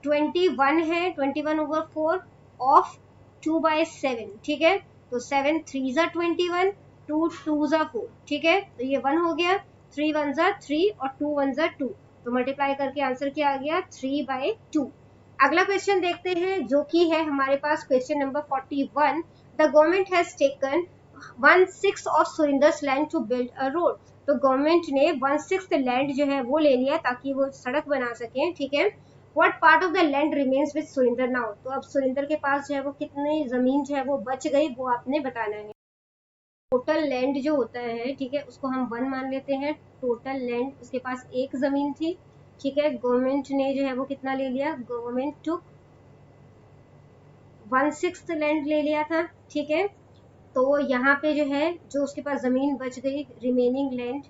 21 है, 21/4 ऑफ 2/7। ठीक है, तो 7 3 जा 21, 2 2 जा 4। ठीक है, तो ये 1 हो गया, 3 1 जा 3, और 2 1 जा 2, तो मल्टीप्लाई करके आंसर क्या आ गया 3/2। अगला क्वेश्चन देखते हैं जो कि है हमारे पास question number 41। The government has taken 1/6 of Surinder's land to build a road. तो गवर्नमेंट ने 1/6 लैंड जो है वो ले लिया ताकि वो सड़क बना सके। ठीक है, what part of the land remains with Surinder now. तो अब सुरिंदर के पास जो है वो कितनी जमीन जो है वो बच गई वो आपने बताना है। टोटल लैंड जो होता है, ठीक है, उसको हम 1 मान लेते हैं। टोटल लैंड उसके पास एक जमीन थी। ठीक है, गवर्नमेंट ने जो है वो कितना ले लिया, गवर्नमेंट टू 1/6 लैंड ले लिया था। ठीक है, तो यहाँ पे जो है जो उसके पास जमीन बच गई, रिमेनिंग लैंड,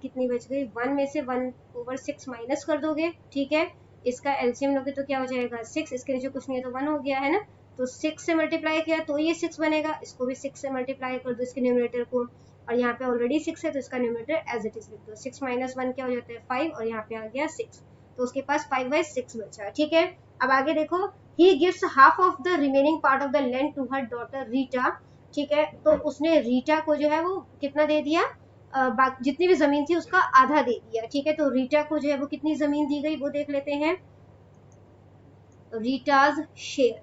कितनी बच गई, 1 में से 1/6 माइनस कर दोगे। ठीक है, इसका एलसीएम लोगे तो क्या हो जाएगा 6, इसके नीचे कुछ नहीं है तो 1 हो गया है ना, तो 6 से मल्टीप्लाई किया तो ये 6 बनेगा, इसको भी 6 से मल्टीप्लाई कर दो इसके न्यूमरेटर को, और यहाँ पे ऑलरेडी 6 है तो इसका न्यूमरेटर एज इट इज लिख दो। 6 - 1 क्या हो जाता है 5, और यहाँ पे आ गया 6, तो उसके पास 5/6 बचा। ठीक है, अब आगे देखो, he gives half of the remaining part of the land to her daughter Rita. ठीक है, तो उसने रीटा को जो है वो कितना दे दिया, जितनी भी जमीन थी उसका आधा दे दिया। ठीक है, तो रीटा को जो है वो कितनी जमीन दी गई वो देख लेते हैं, रीटाज शेयर।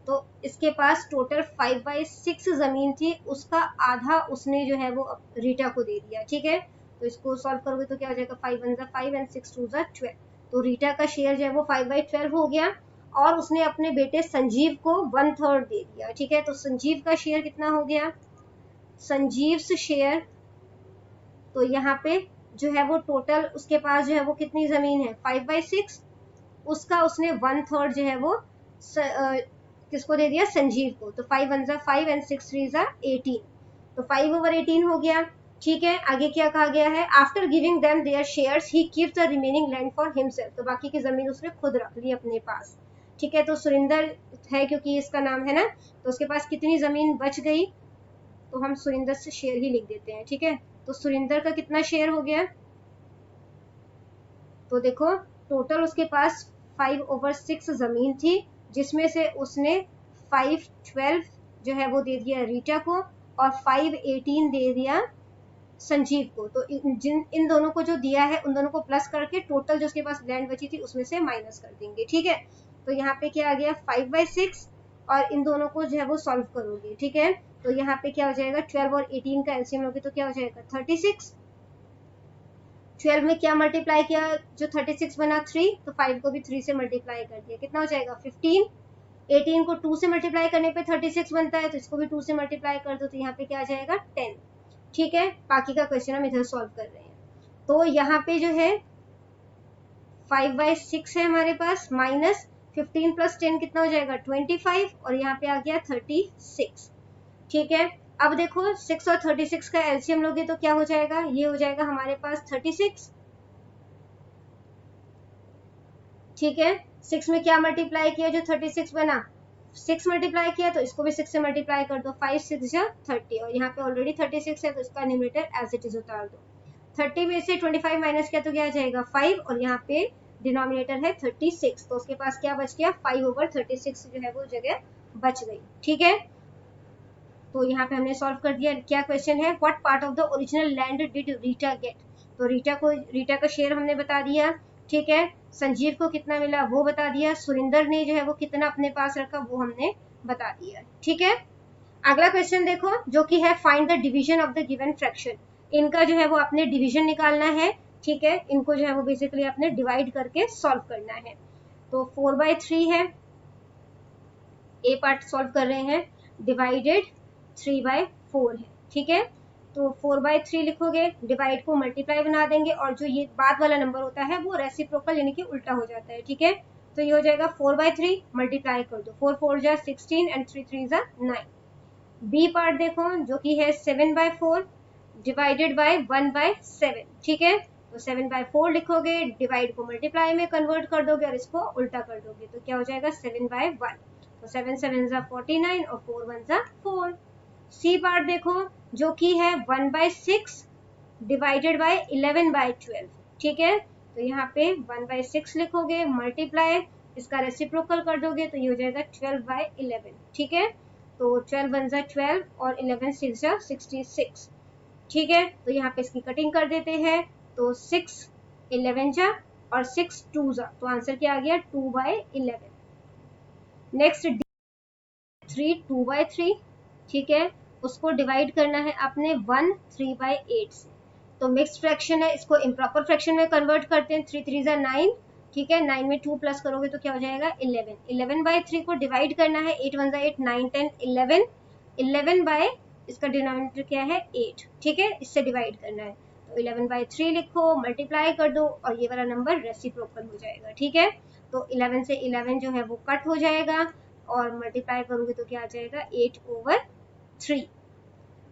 तो इसके पास टोटल 5/6 जमीन थी, उसका आधा उसने जो है वो रीटा को दे दिया। ठीक है, तो इसको सॉल्व करोगे तो क्या हो जाएगा 5 1 5 एंड 6 2 12। तो रीटा का शेयर जो है वो 5/12 हो गया और उसने अपने बेटे संजीव को 1/3 दे दिया। ठीक है, तो संजीव का शेयर कितना हो गया, संजीव शेयर, तो यहाँ पे जो है वो टोटल उसके पास जो है वो कितनी जमीन है 5/6, उसका उसने 1/3 जो है वो किसको दे दिया, संजीव को। तो 5 1 5 एंड 6 3 18, तो 5/18 हो गया। ठीक है, आगे क्या कहा गया है, after giving them there shares he keeps the remaining land for himself, तो बाकी की जमीन उसने खुद रख ली अपने पास। ठीक है, तो सुरिंदर है क्योंकि इसका नाम है ना, तो उसके पास कितनी जमीन बच गई, तो हम सुरिंदर से शेयर ही लिख देते हैं। ठीक है, तो सुरिंदर का कितना शेयर हो गया, तो देखो टोटल उसके पास 5/6 जमीन थी, जिसमें से उसने 5/12 जो है वो दे दिया रीटा को और 5/18 दे दिया संजीव को। तो इन दोनों को जो दिया है उन दोनों को प्लस करके टोटल जो उसके पास लैंड बची थी उसमें से माइनस कर देंगे। ठीक है, तो यहाँ पे क्या आ गया 5/6 और इन दोनों को जो है वो सॉल्व करोगे। ठीक है, तो यहाँ पे क्या हो जाएगा 12 और 18 का एलसीएम लोगे तो क्या हो जाएगा 36। 12 में क्या मल्टीप्लाई किया, जो 36 बना 3, तो 5 को भी 3 से मल्टीप्लाई कर दिया, कितना हो जाएगा 15। 18 को 2 से मल्टीप्लाई करने पे 36 बनता है, तो इसको भी 2 से मल्टीप्लाई कर दो, तो यहाँ पे क्या आ जाएगा 10। ठीक है, बाकी का क्वेश्चन हम इधर सॉल्व कर रहे हैं। तो यहाँ पे जो है 5/6 है हमारे पास, माइनस 15 + 10 कितना हो जाएगा 25, और यहाँ पे आ गया 36। ठीक है, अब देखो 6 और 36 का एलसीएम लोगे तो क्या हो जाएगा, ये हो जाएगा हमारे पास 36। ठीक है, 6 में क्या मल्टीप्लाई किया जो 36 बना, 6 मल्टीप्लाई किया, तो इसको भी 6 से मल्टीप्लाई कर दो, 5 6 30, और यहाँ पे ऑलरेडी 36 है तो इसका न्यूमरेटर एज इट इज उतार दो। 30 में से 25 माइनस किया तो क्या आ जाएगा 5, और यहाँ पे डिनोमिनेटर है 36, तो उसके पास क्या बच गया 5/36 जो है वो जगह बच गई। ठीक है, तो यहाँ पे हमने सॉल्व कर दिया। क्या क्वेश्चन है, what part of the original land did Rita get, तो रीटा का शेयर हमने बता दिया। ठीक है, संजीव को कितना मिला वो बता दिया, सुरिंदर ने जो है वो कितना अपने पास रखा वो हमने बता दिया। ठीक है, अगला क्वेश्चन देखो जो कि है find the division of the given fraction, इनका जो है वो अपने डिवीजन निकालना है। ठीक है, इनको जो है वो बेसिकली अपने डिवाइड करके सॉल्व करना है। तो 4/3 है, ए पार्ट सॉल्व कर रहे हैं, डिवाइडेड 3/4 है। ठीक है, तो 4/3 लिखोगे, डिवाइड को मल्टीप्लाई बना देंगे, और जो ये बाद वाला नंबर होता है वो रेसिप्रोकल यानी कि उल्टा हो जाता है। ठीक है, तो ये हो जाएगा 4/3 मल्टीप्लाई कर दो, 4 4 जा 16 एंड 3 3 जा 9। बी पार्ट देखो जो कि है 7/4 डिवाइडेड बाय 1/7। ठीक है, तो 7/4 लिखोगे, डिवाइड को मल्टीप्लाई में कन्वर्ट कर दोगे और इसको उल्टा कर दोगे, तो क्या हो जाएगा 7/1, तो 7 7 जा 49 और 4 1 जा 4। सी पार्ट देखो जो कि है 1/6 डिवाइडेड बाय 11/12। ठीक है, तो यहाँ पे 1/6 लिखोगे, मल्टीप्लाई इसका रेसिप्रोकल कर दोगे तो ये हो जाएगा 12/11। ठीक है, तो 12 1 जा 12 और 11 6 जा 66। ठीक है, तो यहाँ पे इसकी कटिंग कर देते हैं, तो 6 11 जा और 6 2 जा, तो आंसर क्या आ गया 2/11। नेक्स्ट 3 2/3। ठीक है, उसको डिवाइड करना है अपने 1 3/8 से, तो मिक्स्ड फ्रैक्शन है, इसको इम्प्रॉपर फ्रैक्शन में कन्वर्ट करते हैं, 3 3 जा 9। ठीक है, 9 में 2 प्लस करोगे तो क्या हो जाएगा 11। 11/3 को डिवाइड करना है, 8 1 जा 8 9 10 11, 11 बाय इसका डिनोमिनेटर क्या है 8। ठीक है, इससे डिवाइड करना है, तो 11/3 लिखो, मल्टीप्लाई कर दो और ये वाला नंबर रेसिप्रोकल हो जाएगा। ठीक है, तो 11 से 11 जो है वो कट हो जाएगा और मल्टीप्लाई करोगे तो क्या आ जाएगा 8/3।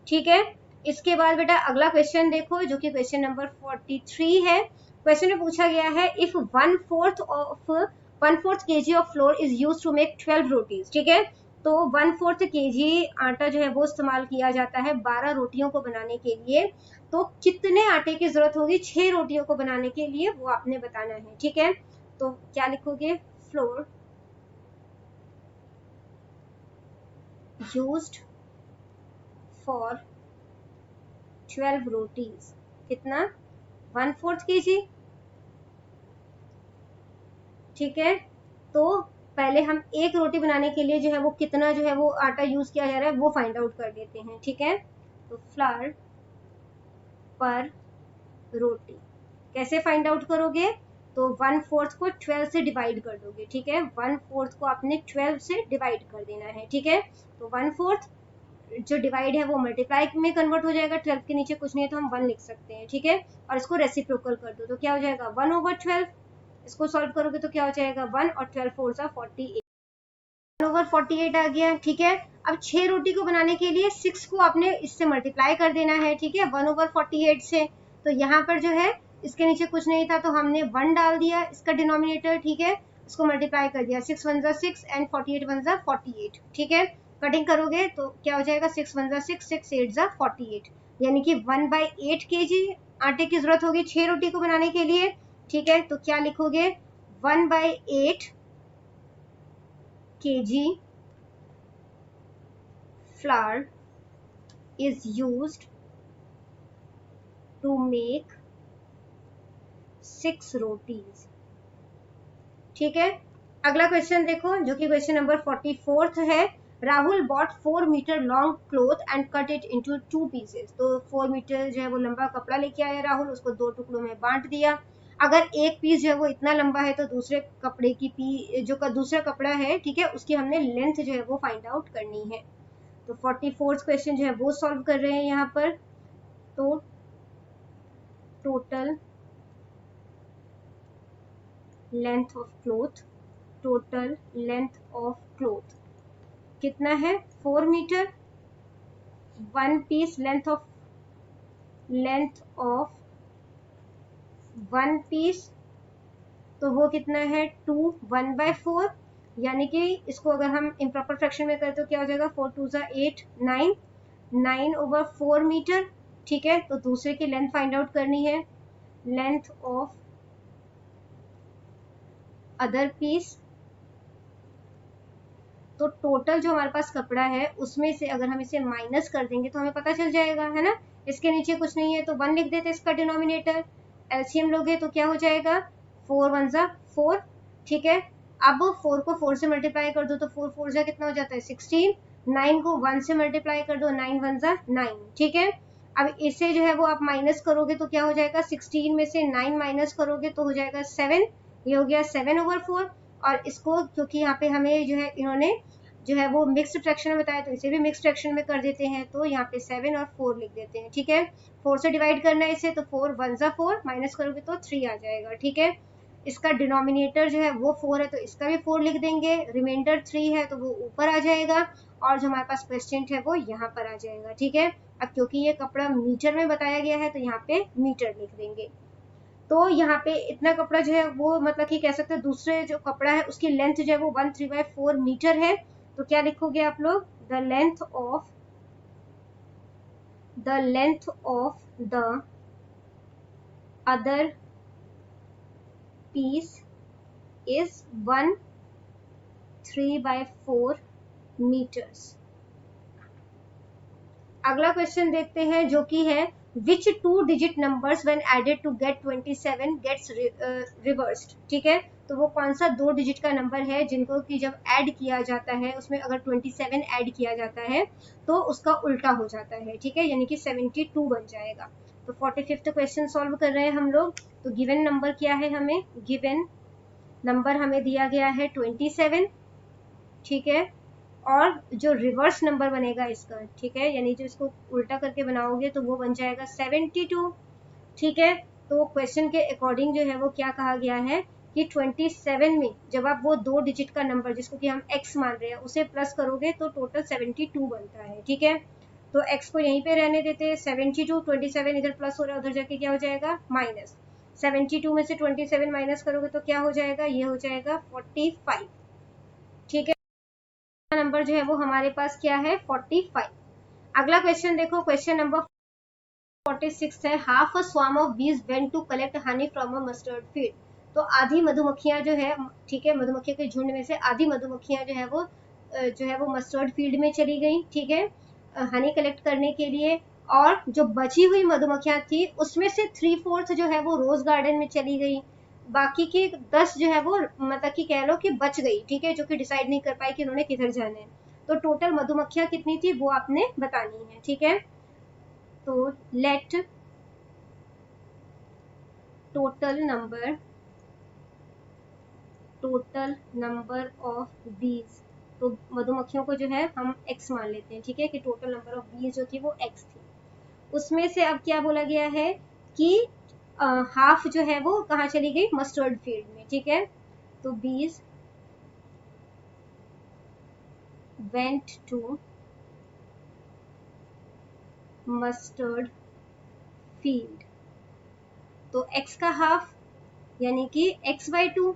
ठीक है, इसके बाद बेटा अगला क्वेश्चन देखो जो कि क्वेश्चन नंबर 43 है। क्वेश्चन में पूछा गया है if 1/4 kg of flour is used to make 12 rotis. ठीक है, तो 1/4 kg आटा जो है वो इस्तेमाल किया जाता है 12 रोटियों को बनाने के लिए, तो कितने आटे की जरूरत होगी 6 रोटियों को बनाने के लिए, वो आपने बताना है। ठीक है, तो क्या लिखोगे, फ्लोर यूज्ड फॉर 12 रोटीज, कितना 1/4 kg। ठीक है, तो पहले हम एक रोटी बनाने के लिए जो है वो कितना जो है वो आटा यूज किया जा रहा है वो फाइंड आउट कर लेते हैं। ठीक है, तो फ्लावर पर रोटी। कैसे फाइंड आउट करोगे? तो 1/4 को 12 से डिवाइड कर दोगे, ठीक है। 1/4 को आपने 12 से डिवाइड कर देना है, ठीक है। तो 1/4 जो डिवाइड है वो मल्टीप्लाई में कन्वर्ट हो जाएगा, 12 के नीचे कुछ नहीं है तो हम 1 लिख सकते हैं, ठीक है। और इसको रेसिप्रोकल कर दो तो क्या हो जाएगा 1/12। इसको सॉल्व करोगे तो क्या हो जाएगा 1 और 12 4 48, 1/48 आ गया, ठीक है। अब 6 रोटी को बनाने के लिए 6 को आपने इससे मल्टीप्लाई कर देना है, ठीक है, 1/48 से। तो यहाँ पर जो है इसके नीचे कुछ नहीं था तो हमने 1 डाल दिया इसका डिनोमिनेटर, ठीक है। इसको मल्टीप्लाई कर दिया, 6 1 6 एंड 48 1 48, ठीक है। कटिंग करोगे तो क्या हो जाएगा 6 1 6 6 8 48, यानी कि 1/8 kg आटे की जरूरत होगी 6 रोटी को बनाने के लिए, ठीक है। तो क्या लिखोगे 1/8 kg flour is used to make 6 rotis, ठीक है। अगला क्वेश्चन देखो जो कि क्वेश्चन नंबर 44 है। Rahul bought 4 metre long cloth and cut it into 2 pieces. तो 4 मीटर जो है वो लंबा कपड़ा लेके आया राहुल, उसको 2 टुकड़ों में बांट दिया। अगर एक पीस जो है वो इतना लंबा है तो दूसरे कपड़े की जो दूसरा कपड़ा है, ठीक है, उसकी हमने लेंथ जो है वो फाइंड आउट करनी है। तो 44th क्वेश्चन जो है वो सॉल्व कर रहे हैं यहाँ पर। तो total length of cloth, total length of cloth कितना है 4 metre. 1 piece length of 1 piece तो वो कितना है 2 1/4, यानी कि इसको अगर हम इम्प्रॉपर फ्रैक्शन में करें तो क्या हो जाएगा 4 2 8 9 9/4 मीटर, ठीक है। तो दूसरे की लेंथ फाइंड आउट करनी है, लेंथ ऑफ अदर पीस। तो टोटल जो हमारे पास कपड़ा है उसमें से अगर हम इसे माइनस कर देंगे तो हमें पता चल जाएगा, है ना। इसके नीचे कुछ नहीं है तो 1 लिख देते इसका डिनोमिनेटर। एलसीएम लोगे तो क्या हो जाएगा 4 1 4, ठीक है। अब 4 को 4 से मल्टीप्लाई कर दो तो 4 4 कितना हो जाता है 16। 9 को 1 से मल्टीप्लाई कर दो 9 1 9, ठीक है। अब इसे जो है वो आप माइनस करोगे तो क्या हो जाएगा 16 में से 9 माइनस करोगे तो हो जाएगा 7, ये हो गया 7/4। और इसको क्योंकि यहाँ पे हमें जो है इन्होंने जो है वो मिक्स्ड फ्रैक्शन में बताया तो इसे भी मिक्स्ड फ्रैक्शन में कर देते हैं, तो यहाँ पे 7 और 4 लिख देते हैं, ठीक है। 4 से डिवाइड करना है इसे तो 4 1 4 माइनस करोगे तो 3 आ जाएगा, ठीक है। इसका डिनोमिनेटर जो है वो 4 है तो इसका भी 4 लिख देंगे, रिमाइंडर 3 है तो वो ऊपर आ जाएगा और जो हमारे पास क्वेश्चन है वो यहाँ पर आ जाएगा, ठीक है। अब क्योंकि ये कपड़ा मीटर में बताया गया है तो यहाँ पे मीटर लिख देंगे। तो यहाँ पे इतना कपड़ा जो है वो मतलब कि कह सकते हैं दूसरे जो कपड़ा है उसकी लेंथ जो है वो 1/3/4 मीटर है। तो क्या लिखोगे आप लोग the length of the other piece is 1/3/4 metres. अगला क्वेश्चन देखते हैं जो कि है which 2 digit numbers when added to get 27 gets reversed, ठीक है। तो वो कौन सा 2 डिजिट का नंबर है जिनको कि जब ऐड किया जाता है उसमें अगर 27 ऐड किया जाता है तो उसका उल्टा हो जाता है, ठीक है, यानी कि 72 बन जाएगा। तो 45th क्वेश्चन सॉल्व कर रहे हैं हम लोग। तो गिवन नंबर क्या है, हमें गिवन नंबर हमें दिया गया है 27, ठीक है। और जो रिवर्स नंबर बनेगा इसका, ठीक है, यानी जो इसको उल्टा करके बनाओगे तो वो बन जाएगा 72, ठीक है। तो क्वेश्चन के अकॉर्डिंग जो है वो क्या कहा गया है कि 27 में जब आप वो 2 डिजिट का नंबर जिसको कि हम x मान रहे हैं उसे प्लस करोगे तो टोटल 72 बनता है, ठीक है। तो x को यहीं पे रहने देते हैं 72, 27 इधर प्लस हो रहा है उधर जाके क्या हो जाएगा माइनस। 72 में से 27 माइनस करोगे तो क्या हो जाएगा, ये हो जाएगा 45, ठीक है। नंबर जो है वो हमारे पास क्या है 45। अगला क्वेश्चन देखो, क्वेश्चन नंबर 46 है half a swarm of bees went to collect honey from a mustard field. तो आधी मधुमक्खियां जो है, ठीक है, मधुमक्खियों के झुंड में से आधी मधुमक्खियां जो है वो मस्टर्ड फील्ड में चली गई, ठीक है, हनी कलेक्ट करने के लिए। और जो बची हुई मधुमक्खियां थी उसमें से 3/4 जो है वो रोज गार्डन में चली गई, बाकी की 10 जो है वो मतलब कि कह लो कि बच गई, ठीक है, जो कि डिसाइड नहीं कर पाई कि उन्होंने किधर जाना है। तो टोटल मधुमक्खियां कितनी थी वो आपने बतानी है, ठीक है। तो लेट टोटल नंबर ऑफ बीज, तो मधुमक्खियों को जो है हम x मान लेते हैं, ठीक है, कि टोटल नंबर ऑफ बीज जो थी वो x थी। उसमें से अब क्या बोला गया है कि हाफ जो है वो कहाँ चली गई, मस्टर्ड फील्ड में, ठीक है। तो बीज वेंट टू मस्टर्ड फील्ड, तो x का हाफ यानी कि x/2,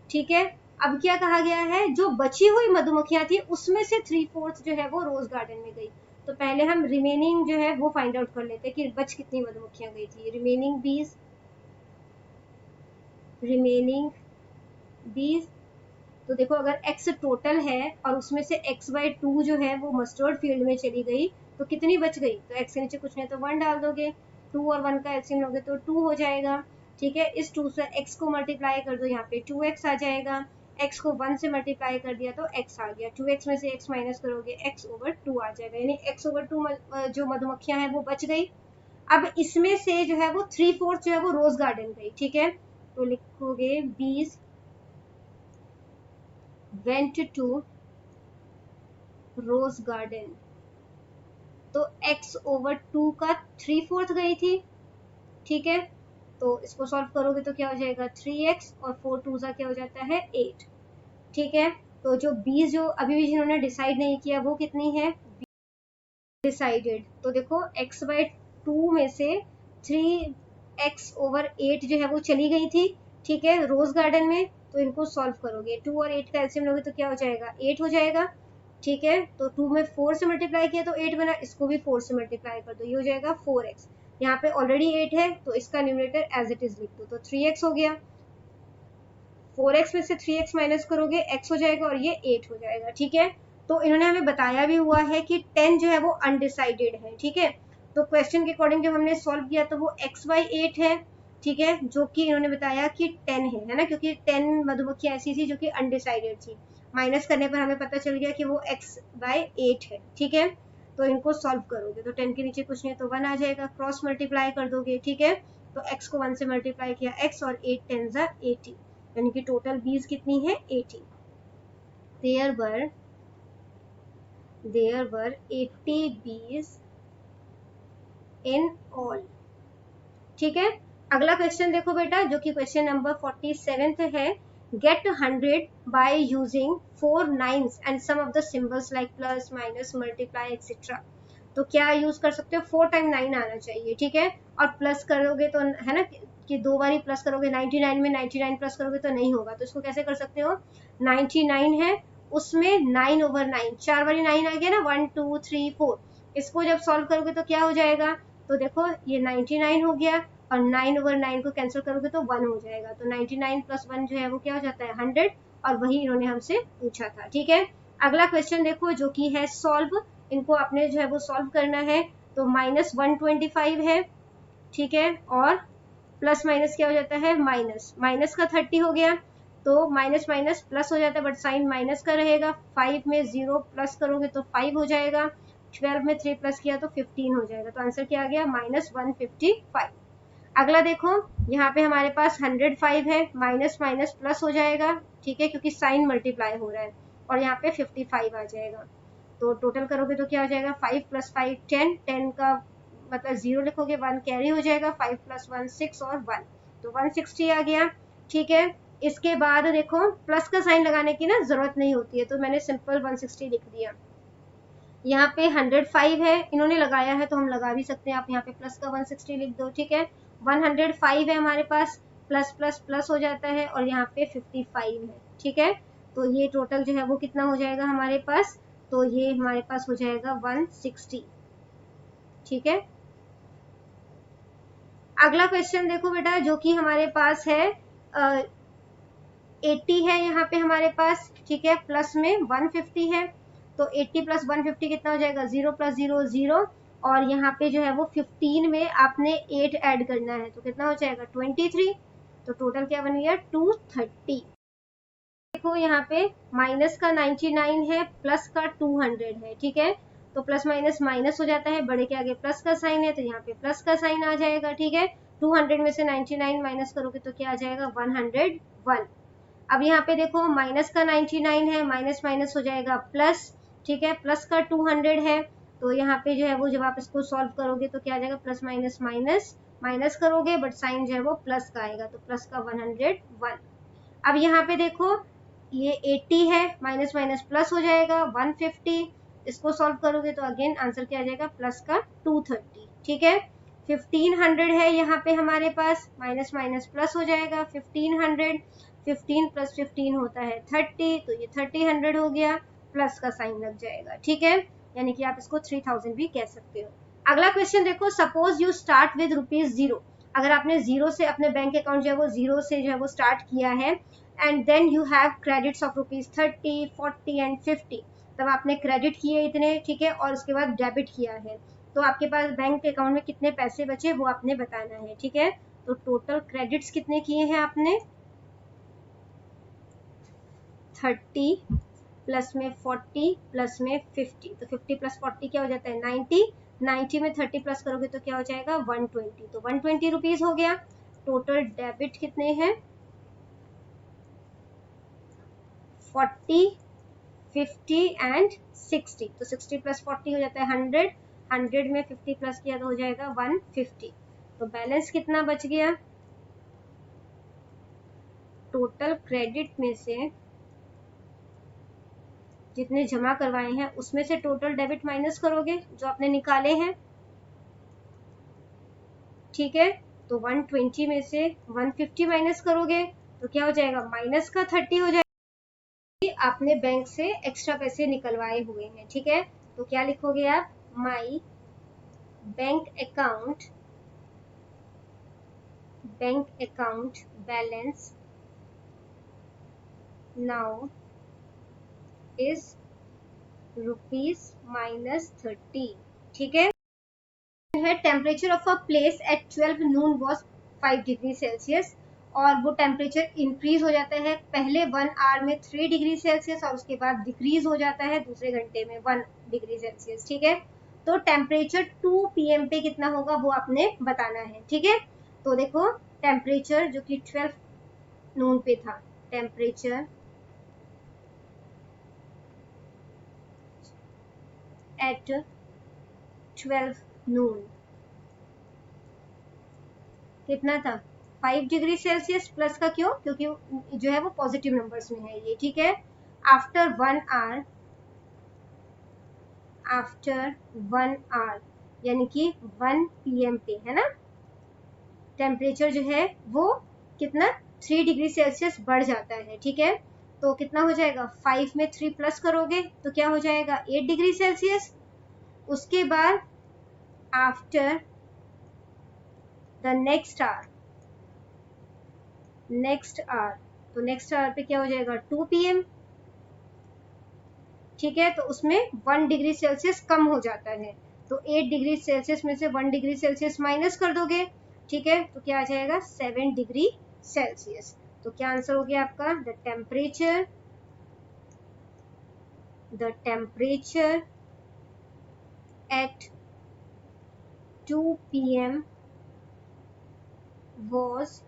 ठीक है। अब क्या कहा गया है, जो बची हुई मधुमक्खियां थी उसमें से 3/4 जो है वो रोज गार्डन में गई। तो पहले हम रिमेनिंग जो है वो फाइंड आउट कर लेते हैं कि बच कितनी मधुमक्खियां गई थी। रिमेनिंग बीज, तो देखो अगर x टोटल है और उसमें से x/2 जो है वो मस्टर्ड फील्ड में चली गई, तो कितनी बच गई, तो x के नीचे कुछ नहीं तो 1 डाल दोगे, 2 और 1 का एलसीएम लोगे तो 2 हो जाएगा, ठीक है। इस 2 से x को मल्टीप्लाई कर दो, यहाँ पे 2x आ जाएगा, x को 1 से मल्टीप्लाई कर दिया तो x आ गया, 2x में से x माइनस करोगे x/2 आ जाएगा, यानी x/2 जो मधुमक्खियां हैं वो बच गई। अब इसमें से जो है वो 3/4 जो है वो रोज गार्डन गई, ठीक है। तो लिखोगे बीज went to rose garden, तो x/2 का 3/4 गई थी, ठीक है। तो इसको सॉल्व करोगे तो क्या हो जाएगा 3x, और 4 2 क्या हो जाता है 8, ठीक है। तो जो बीज जो अभी भी जिन्होंने डिसाइड नहीं किया वो कितनी है, डिसाइडेड, तो देखो x/2 में से 3x/8 जो है वो चली गई थी, ठीक है, रोज गार्डन में। तो इनको सॉल्व करोगे, 2 और 8 का एलसीएम लोगे तो क्या हो जाएगा 8 हो जाएगा, ठीक है। तो 2 में 4 से मल्टीप्लाई किया तो 8 बना, इसको भी 4 से मल्टीप्लाई कर दो, ये हो जाएगा 4x। यहाँ पे ऑलरेडी 8 है तो इसका न्यूमरेटर एज इट इज लिख दो, तो 3x हो गया, 4x में से 3x माइनस करोगे x हो जाएगा और ये 8 हो जाएगा, ठीक है। तो इन्होंने हमें बताया भी हुआ है कि 10 जो है वो अनडिसाइडेड है, ठीक है। तो क्वेश्चन के अकॉर्डिंग जब हमने सॉल्व किया तो वो x/8 है, ठीक है, जो कि इन्होंने बताया कि 10 है ना, क्योंकि 10 मधुमक्खियां ऐसी थी जो कि अनडिसाइडेड थी। माइनस करने पर हमें पता चल गया कि वो x/8 है, ठीक है। तो इनको सॉल्व करोगे तो 10 के नीचे कुछ नहीं तो 1 आ जाएगा, क्रॉस मल्टीप्लाई कर दोगे, ठीक है। तो x को 1 से मल्टीप्लाई किया x, और 8 10 80, यानी कि टोटल बीज कितनी है 80। There were 80 bees in all, ठीक है। अगला क्वेश्चन देखो बेटा, जो कि क्वेश्चन नंबर 47 है। Get 100 by using 4 9s and some of the symbols like plus minus multiply etcetera. तो क्या यूज कर सकते हो, 4 टाइम 9 आना चाहिए, ठीक है। और प्लस करोगे तो है ना कि 2 बार ही प्लस करोगे, 99 में 99 प्लस करोगे तो नहीं होगा। तो इसको कैसे कर सकते हो, 99 है उसमें 9/9, 4 बारी 9 आ गया ना, 1 2 3 4, इसको जब सॉल्व करोगे तो क्या हो जाएगा, तो देखो ये 99 हो गया, और 9/9 को कैंसिल करोगे तो 1 हो जाएगा। तो 99 + 1 जो है वो क्या हो जाता है 100, और वही इन्होंने हमसे पूछा था, ठीक है। अगला क्वेश्चन देखो जो कि है सॉल्व, इनको आपने जो है वो सॉल्व करना है। तो -125 है, ठीक है, और प्लस माइनस क्या हो जाता है माइनस, माइनस का 30 हो गया, तो माइनस माइनस प्लस हो जाता है बट साइन माइनस का रहेगा। 5 में 0 प्लस करोगे तो 5 हो जाएगा, 12 में 3 प्लस किया तो 15 हो जाएगा। तो आंसर क्या आ गया -155। अगला देखो, यहाँ पे हमारे पास 105 है, माइनस माइनस प्लस हो जाएगा, ठीक है, क्योंकि साइन मल्टीप्लाई हो रहा है, और यहाँ पे 55 आ जाएगा। तो टोटल करोगे तो क्या हो जाएगा 5 + 5 10, 10 का मतलब 0 लिखोगे, 1 कैरी हो जाएगा, 5 + 1 6 और 1, तो 160 आ गया, ठीक है। इसके बाद देखो प्लस का साइन लगाने की ना जरूरत नहीं होती है, तो मैंने सिंपल 160 लिख दिया। यहाँ पे 105 है, इन्होंने लगाया है तो हम लगा भी सकते हैं, आप यहाँ पे प्लस का 160 लिख दो, ठीक है। 105 है हमारे पास, प्लस प्लस प्लस हो जाता है, और यहाँ पे 55 है, ठीक है। तो ये टोटल जो है वो कितना हो जाएगा हमारे पास, तो ये हमारे पास हो जाएगा 160, ठीक है। अगला क्वेश्चन देखो बेटा, जो कि हमारे पास है 80 है यहाँ पे हमारे पास, ठीक है, प्लस में 150 है। तो 80 + 150 कितना हो जाएगा 0 + 0 0, और यहाँ पे जो है वो 15 में आपने 8 ऐड करना है, तो कितना हो जाएगा 23। तो टोटल क्या बन गया 230। देखो यहाँ पे माइनस का 99 है, प्लस का 200 है, ठीक है। तो प्लस माइनस माइनस हो जाता है, बड़े के आगे प्लस का साइन है तो यहाँ पे प्लस का साइन आ जाएगा, ठीक है। 200 में से 99 माइनस करोगे तो क्या आ जाएगा 101। अब यहाँ पे देखो माइनस का 99 है, माइनस माइनस हो जाएगा प्लस, ठीक है, प्लस का 200 है, तो यहाँ पे जो है वो जब आप इसको सॉल्व करोगे तो क्या आ जाएगा प्लस माइनस माइनस, माइनस करोगे बट साइन जो है वो प्लस का आएगा, तो प्लस का 101। अब यहाँ पे देखो ये 80 है, माइनस माइनस प्लस हो जाएगा 150, इसको सॉल्व करोगे तो अगेन आंसर क्या आ जाएगा प्लस का 230, ठीक है। 1500 है यहाँ पे हमारे पास, माइनस माइनस प्लस हो जाएगा 1500, 15 प्लस 15 होता है 30, तो ये 3000 हो गया, प्लस का साइन लग जाएगा, ठीक है, यानी कि आप इसको 3000 भी कह सकते हो। अगला क्वेश्चन देखो, सपोज यू स्टार्ट विद ₹0, अगर आपने जीरो से अपने बैंक अकाउंट जो है वो जीरो से जो है वो स्टार्ट किया है, and then you have credits of ₹30, 40 and 50, तब आपने क्रेडिट किए इतने, ठीक है, और उसके बाद डेबिट किया है, तो आपके पास बैंक अकाउंट में कितने पैसे बचे वो आपने बताना है, ठीक है। तो टोटल क्रेडिट्स कितने किए हैं आपने 30 प्लस में 40 प्लस में 50, तो 50 प्लस 40 क्या हो जाता है 90, 90 में 30 प्लस करोगे तो क्या हो जाएगा 120, तो 120 रुपीज हो गया। टोटल डेबिट कितने हैं 40, 50 एंड 60, तो 60 प्लस 40 हो जाता है 100, 100 में 50 प्लस किया तो हो जाएगा 150, तो बैलेंस कितना बच गया, टोटल क्रेडिट में से जितने जमा करवाए हैं उसमें से टोटल डेबिट माइनस करोगे जो आपने निकाले हैं, ठीक है, तो 120 में से 150 माइनस करोगे तो क्या हो जाएगा माइनस का 30 हो जाएगा, आपने बैंक से एक्स्ट्रा पैसे निकलवाए हुए हैं, ठीक है, तो क्या लिखोगे आप my bank account balance now is ₹-30, ठीक है। Temperature of a place at 12 noon was 5 degree Celsius, और वो टेम्परेचर इंक्रीज हो जाता है पहले 1 आवर में 3 डिग्री सेल्सियस, और उसके बाद डिक्रीज हो जाता है दूसरे घंटे में 1 डिग्री सेल्सियस, ठीक है। तो टेम्परेचर 2 PM पे कितना होगा वो आपने बताना है, ठीक है। तो देखो टेम्परेचर जो कि 12 नून पे था, टेम्परेचर एट 12 नून कितना था 5 डिग्री सेल्सियस, प्लस का क्यों, क्योंकि जो है वो पॉजिटिव नंबर्स में है ये, ठीक है। आफ्टर 1 आवर, यानी कि 1 PM पे है ना, टेम्परेचर जो है वो कितना 3 डिग्री सेल्सियस बढ़ जाता है, ठीक है। तो कितना हो जाएगा 5 में 3 प्लस करोगे तो क्या हो जाएगा 8 डिग्री सेल्सियस, उसके बाद आफ्टर द नेक्स्ट आवर, तो नेक्स्ट आवर पे क्या हो जाएगा 2 PM, ठीक है, तो उसमें 1 डिग्री सेल्सियस कम हो जाता है, तो 8 डिग्री सेल्सियस में से 1 डिग्री सेल्सियस माइनस कर दोगे, ठीक है, तो क्या आ जाएगा 7 डिग्री सेल्सियस। तो क्या आंसर हो गया आपका the temperature at 2 PM was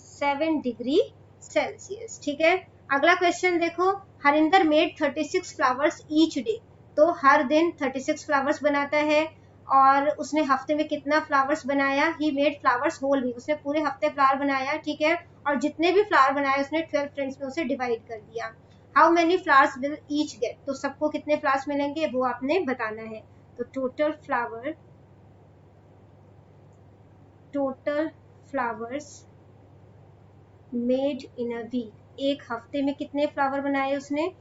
7 degree Celsius, ठीक है। अगला क्वेश्चन देखो, Harinder made 36 flowers each day, तो हर दिन 36 फ्लावर्स बनाता है, और उसने हफ्ते में कितना फ्लावर्स बनाया, he made flowers whole week, उसने पूरे हफ्ते फ्लावर बनाया, ठीक है, और जितने भी फ्लावर बनाए उसने 12 फ्रेंड्स में उसे डिवाइड कर दिया। How many flowers will each get, तो सबको कितने फ्लावर्स मिलेंगे वो आपने बताना है। तो total flowers made in a week, एक हफ्ते में कितने फ्लावर बनाए उसने,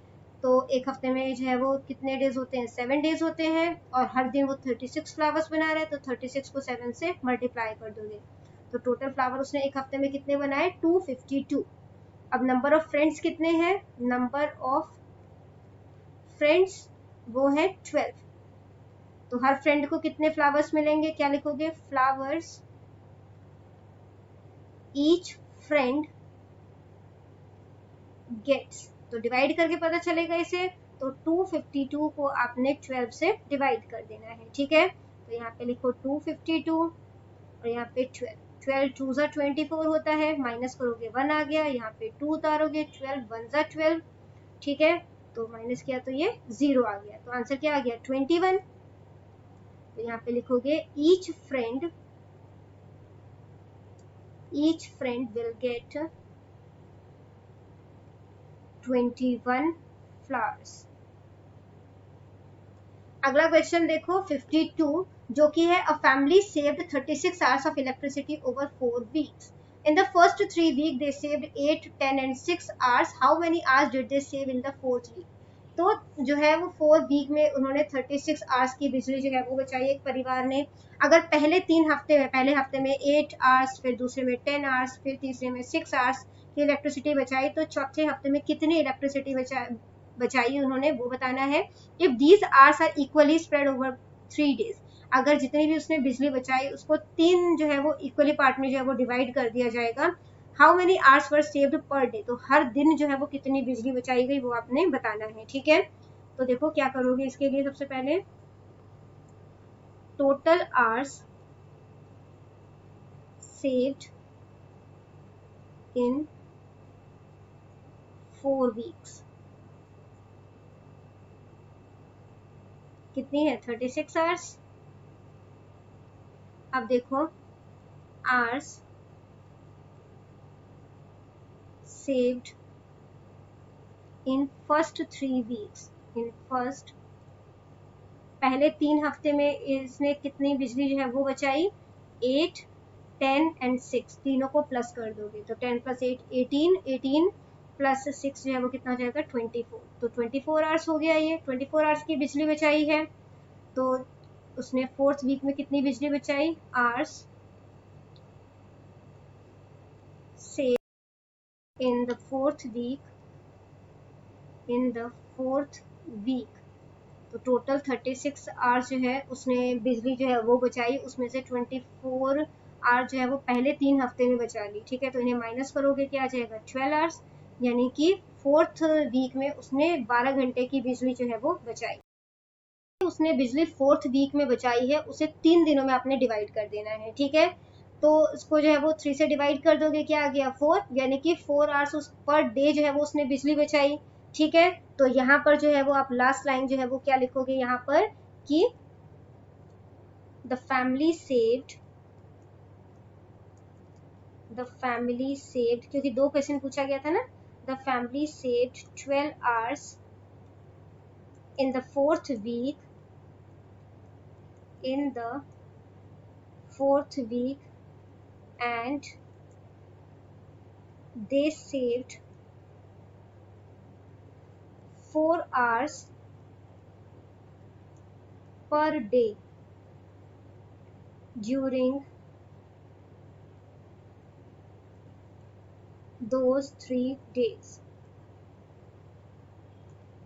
तो एक हफ्ते में जो है वो कितने डेज होते हैं 7 डेज होते हैं, और हर दिन वो 36 फ्लावर्स बना रहा है, तो 36 को 7 से मल्टीप्लाई कर दोगे, तो टोटल फ्लावर उसने एक हफ्ते में कितने बनाए 252। अब नंबर ऑफ फ्रेंड्स कितने हैं, नंबर ऑफ फ्रेंड्स वो है 12, तो हर फ्रेंड को कितने फ्लावर्स मिलेंगे, क्या लिखोगे फ्लावर्स ईच फ्रेंड गेट्स, तो डिवाइड करके पता चलेगा इसे, तो 252 को आपने 12 से डिवाइड कर देना है, ठीक है। तो यहाँ पे लिखो 252 और यहाँ पे 12, 12 2 ज़ा 24 होता है, माइनस करोगे 1 आ गया, यहाँ पे 2 उतारोगे 12 1 ज़ा 12, ठीक है, तो माइनस किया तो ये 0 आ गया, तो आंसर क्या आ गया 21। तो यहाँ पे लिखोगे each friend will get 21 flowers. अगला क्वेश्चन देखो 52, जो कि है a family saved 36 hours of electricity over 4 weeks. In the first 3 week they saved 8 10 and 6 hours, how many hours did they save in the fourth week. तो जो है वो 4 वीक में उन्होंने 36 आवर्स की बिजली जो है वो बचाई एक परिवार ने। अगर पहले 3 हफ्ते में, पहले हफ्ते में 8 आवर्स, फिर दूसरे में 10 आवर्स, फिर तीसरे में 6 आवर्स की इलेक्ट्रिसिटी बचाई, तो चौथे हफ्ते में कितनी इलेक्ट्रिसिटी बचाई उन्होंने वो बताना है। If these hours are equally spread over 3 days, अगर जितनी भी उसने बिजली बचाई उसको 3 जो है वो इक्वली पार्ट में जो है वो डिवाइड कर दिया जाएगा। How many hours were saved per day, तो हर दिन जो है वो कितनी बिजली बचाई गई वो आपने बताना है, ठीक है। तो देखो क्या करोगे इसके लिए, सबसे पहले total hours saved in 4 weeks कितनी है 36 आवर्स। अब देखो hours saved in first 3 weeks, in first पहले 3 हफ्ते में इसने कितनी बिजली जो है वो बचाई, 8 10 एंड 6, तीनों को प्लस कर दोगे तो 10 प्लस 8 18, 18 प्लस 6 जो है वो कितना हो जाएगा 24, तो 24 आवर्स हो गया, ये 24 आवर्स की बिजली बचाई है। तो उसने फोर्थ वीक में कितनी बिजली बचाई, आवर्स से इन द फोर्थ वीक, तो टोटल 36 आवर्स जो है उसने बिजली जो है वो बचाई, उसमें से 24 आवर्स जो है वो पहले 3 हफ्ते में बचा ली, ठीक है। तो इन्हें माइनस करोगे क्या आ जाएगा 12 आवर्स, यानी कि फोर्थ वीक में उसने 12 घंटे की बिजली जो है वो बचाई। उसने बिजली फोर्थ वीक में बचाई है, उसे 3 दिनों में आपने डिवाइड कर देना है, ठीक है। तो इसको जो है वो 3 से डिवाइड कर दोगे क्या आ गया 4, यानी कि 4 आवर्स पर डे जो है वो उसने बिजली बचाई, ठीक है। तो यहाँ पर जो है वो आप लास्ट लाइन जो है वो क्या लिखोगे यहाँ पर कि द फैमिली सेव्ड, क्योंकि 2 क्वेश्चन पूछा गया था ना, the family saved 12 hours in the fourth week and they saved 4 hours per day during those 3 days,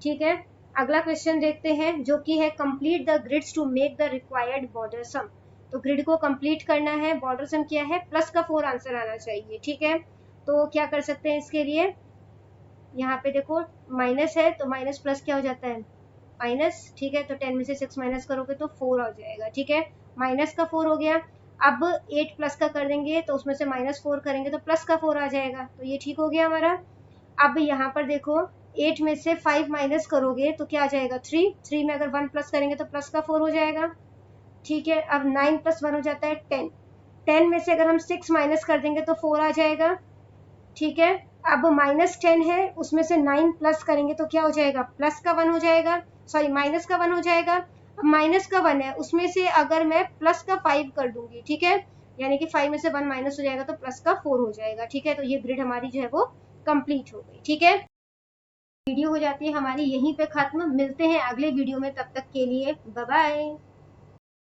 ठीक है। अगला क्वेश्चन देखते हैं जो कि है complete the grids to make the required border sum. तो ग्रिड को कंप्लीट करना है, बॉर्डर सम क्या है प्लस का 4 आंसर आना चाहिए, ठीक है। तो क्या कर सकते हैं इसके लिए, यहाँ पे देखो माइनस है तो माइनस प्लस क्या हो जाता है माइनस, ठीक है। तो 10 में से 6 माइनस करोगे तो 4 आ जाएगा, ठीक है। माइनस का 4 हो गया। अब 8 प्लस का कर देंगे तो उसमें से -4 करेंगे तो प्लस का 4 आ जाएगा, तो ये ठीक हो गया हमारा। अब यहाँ पर देखो 8 में से 5 माइनस करोगे तो क्या आ जाएगा 3 में अगर 1 प्लस करेंगे तो प्लस का 4 हो जाएगा, ठीक है। अब 9 + 1 हो जाता है 10 में से अगर हम 6 माइनस कर देंगे तो 4 आ जाएगा, ठीक है। अब -10 है, उसमें से 9 प्लस करेंगे तो क्या हो जाएगा प्लस का 1 हो जाएगा, सॉरी माइनस का 1 हो जाएगा। अब माइनस का 1 है, उसमें से अगर मैं प्लस का 5 कर दूंगी, ठीक है, यानी कि 5 में से 1 माइनस हो जाएगा तो प्लस का 4 हो जाएगा, ठीक है। तो ये ग्रिड हमारी जो है वो कंप्लीट हो गई, ठीक है। वीडियो हो जाती है हमारी यहीं पे खत्म, मिलते हैं अगले वीडियो में, तब तक के लिए बाय बाय।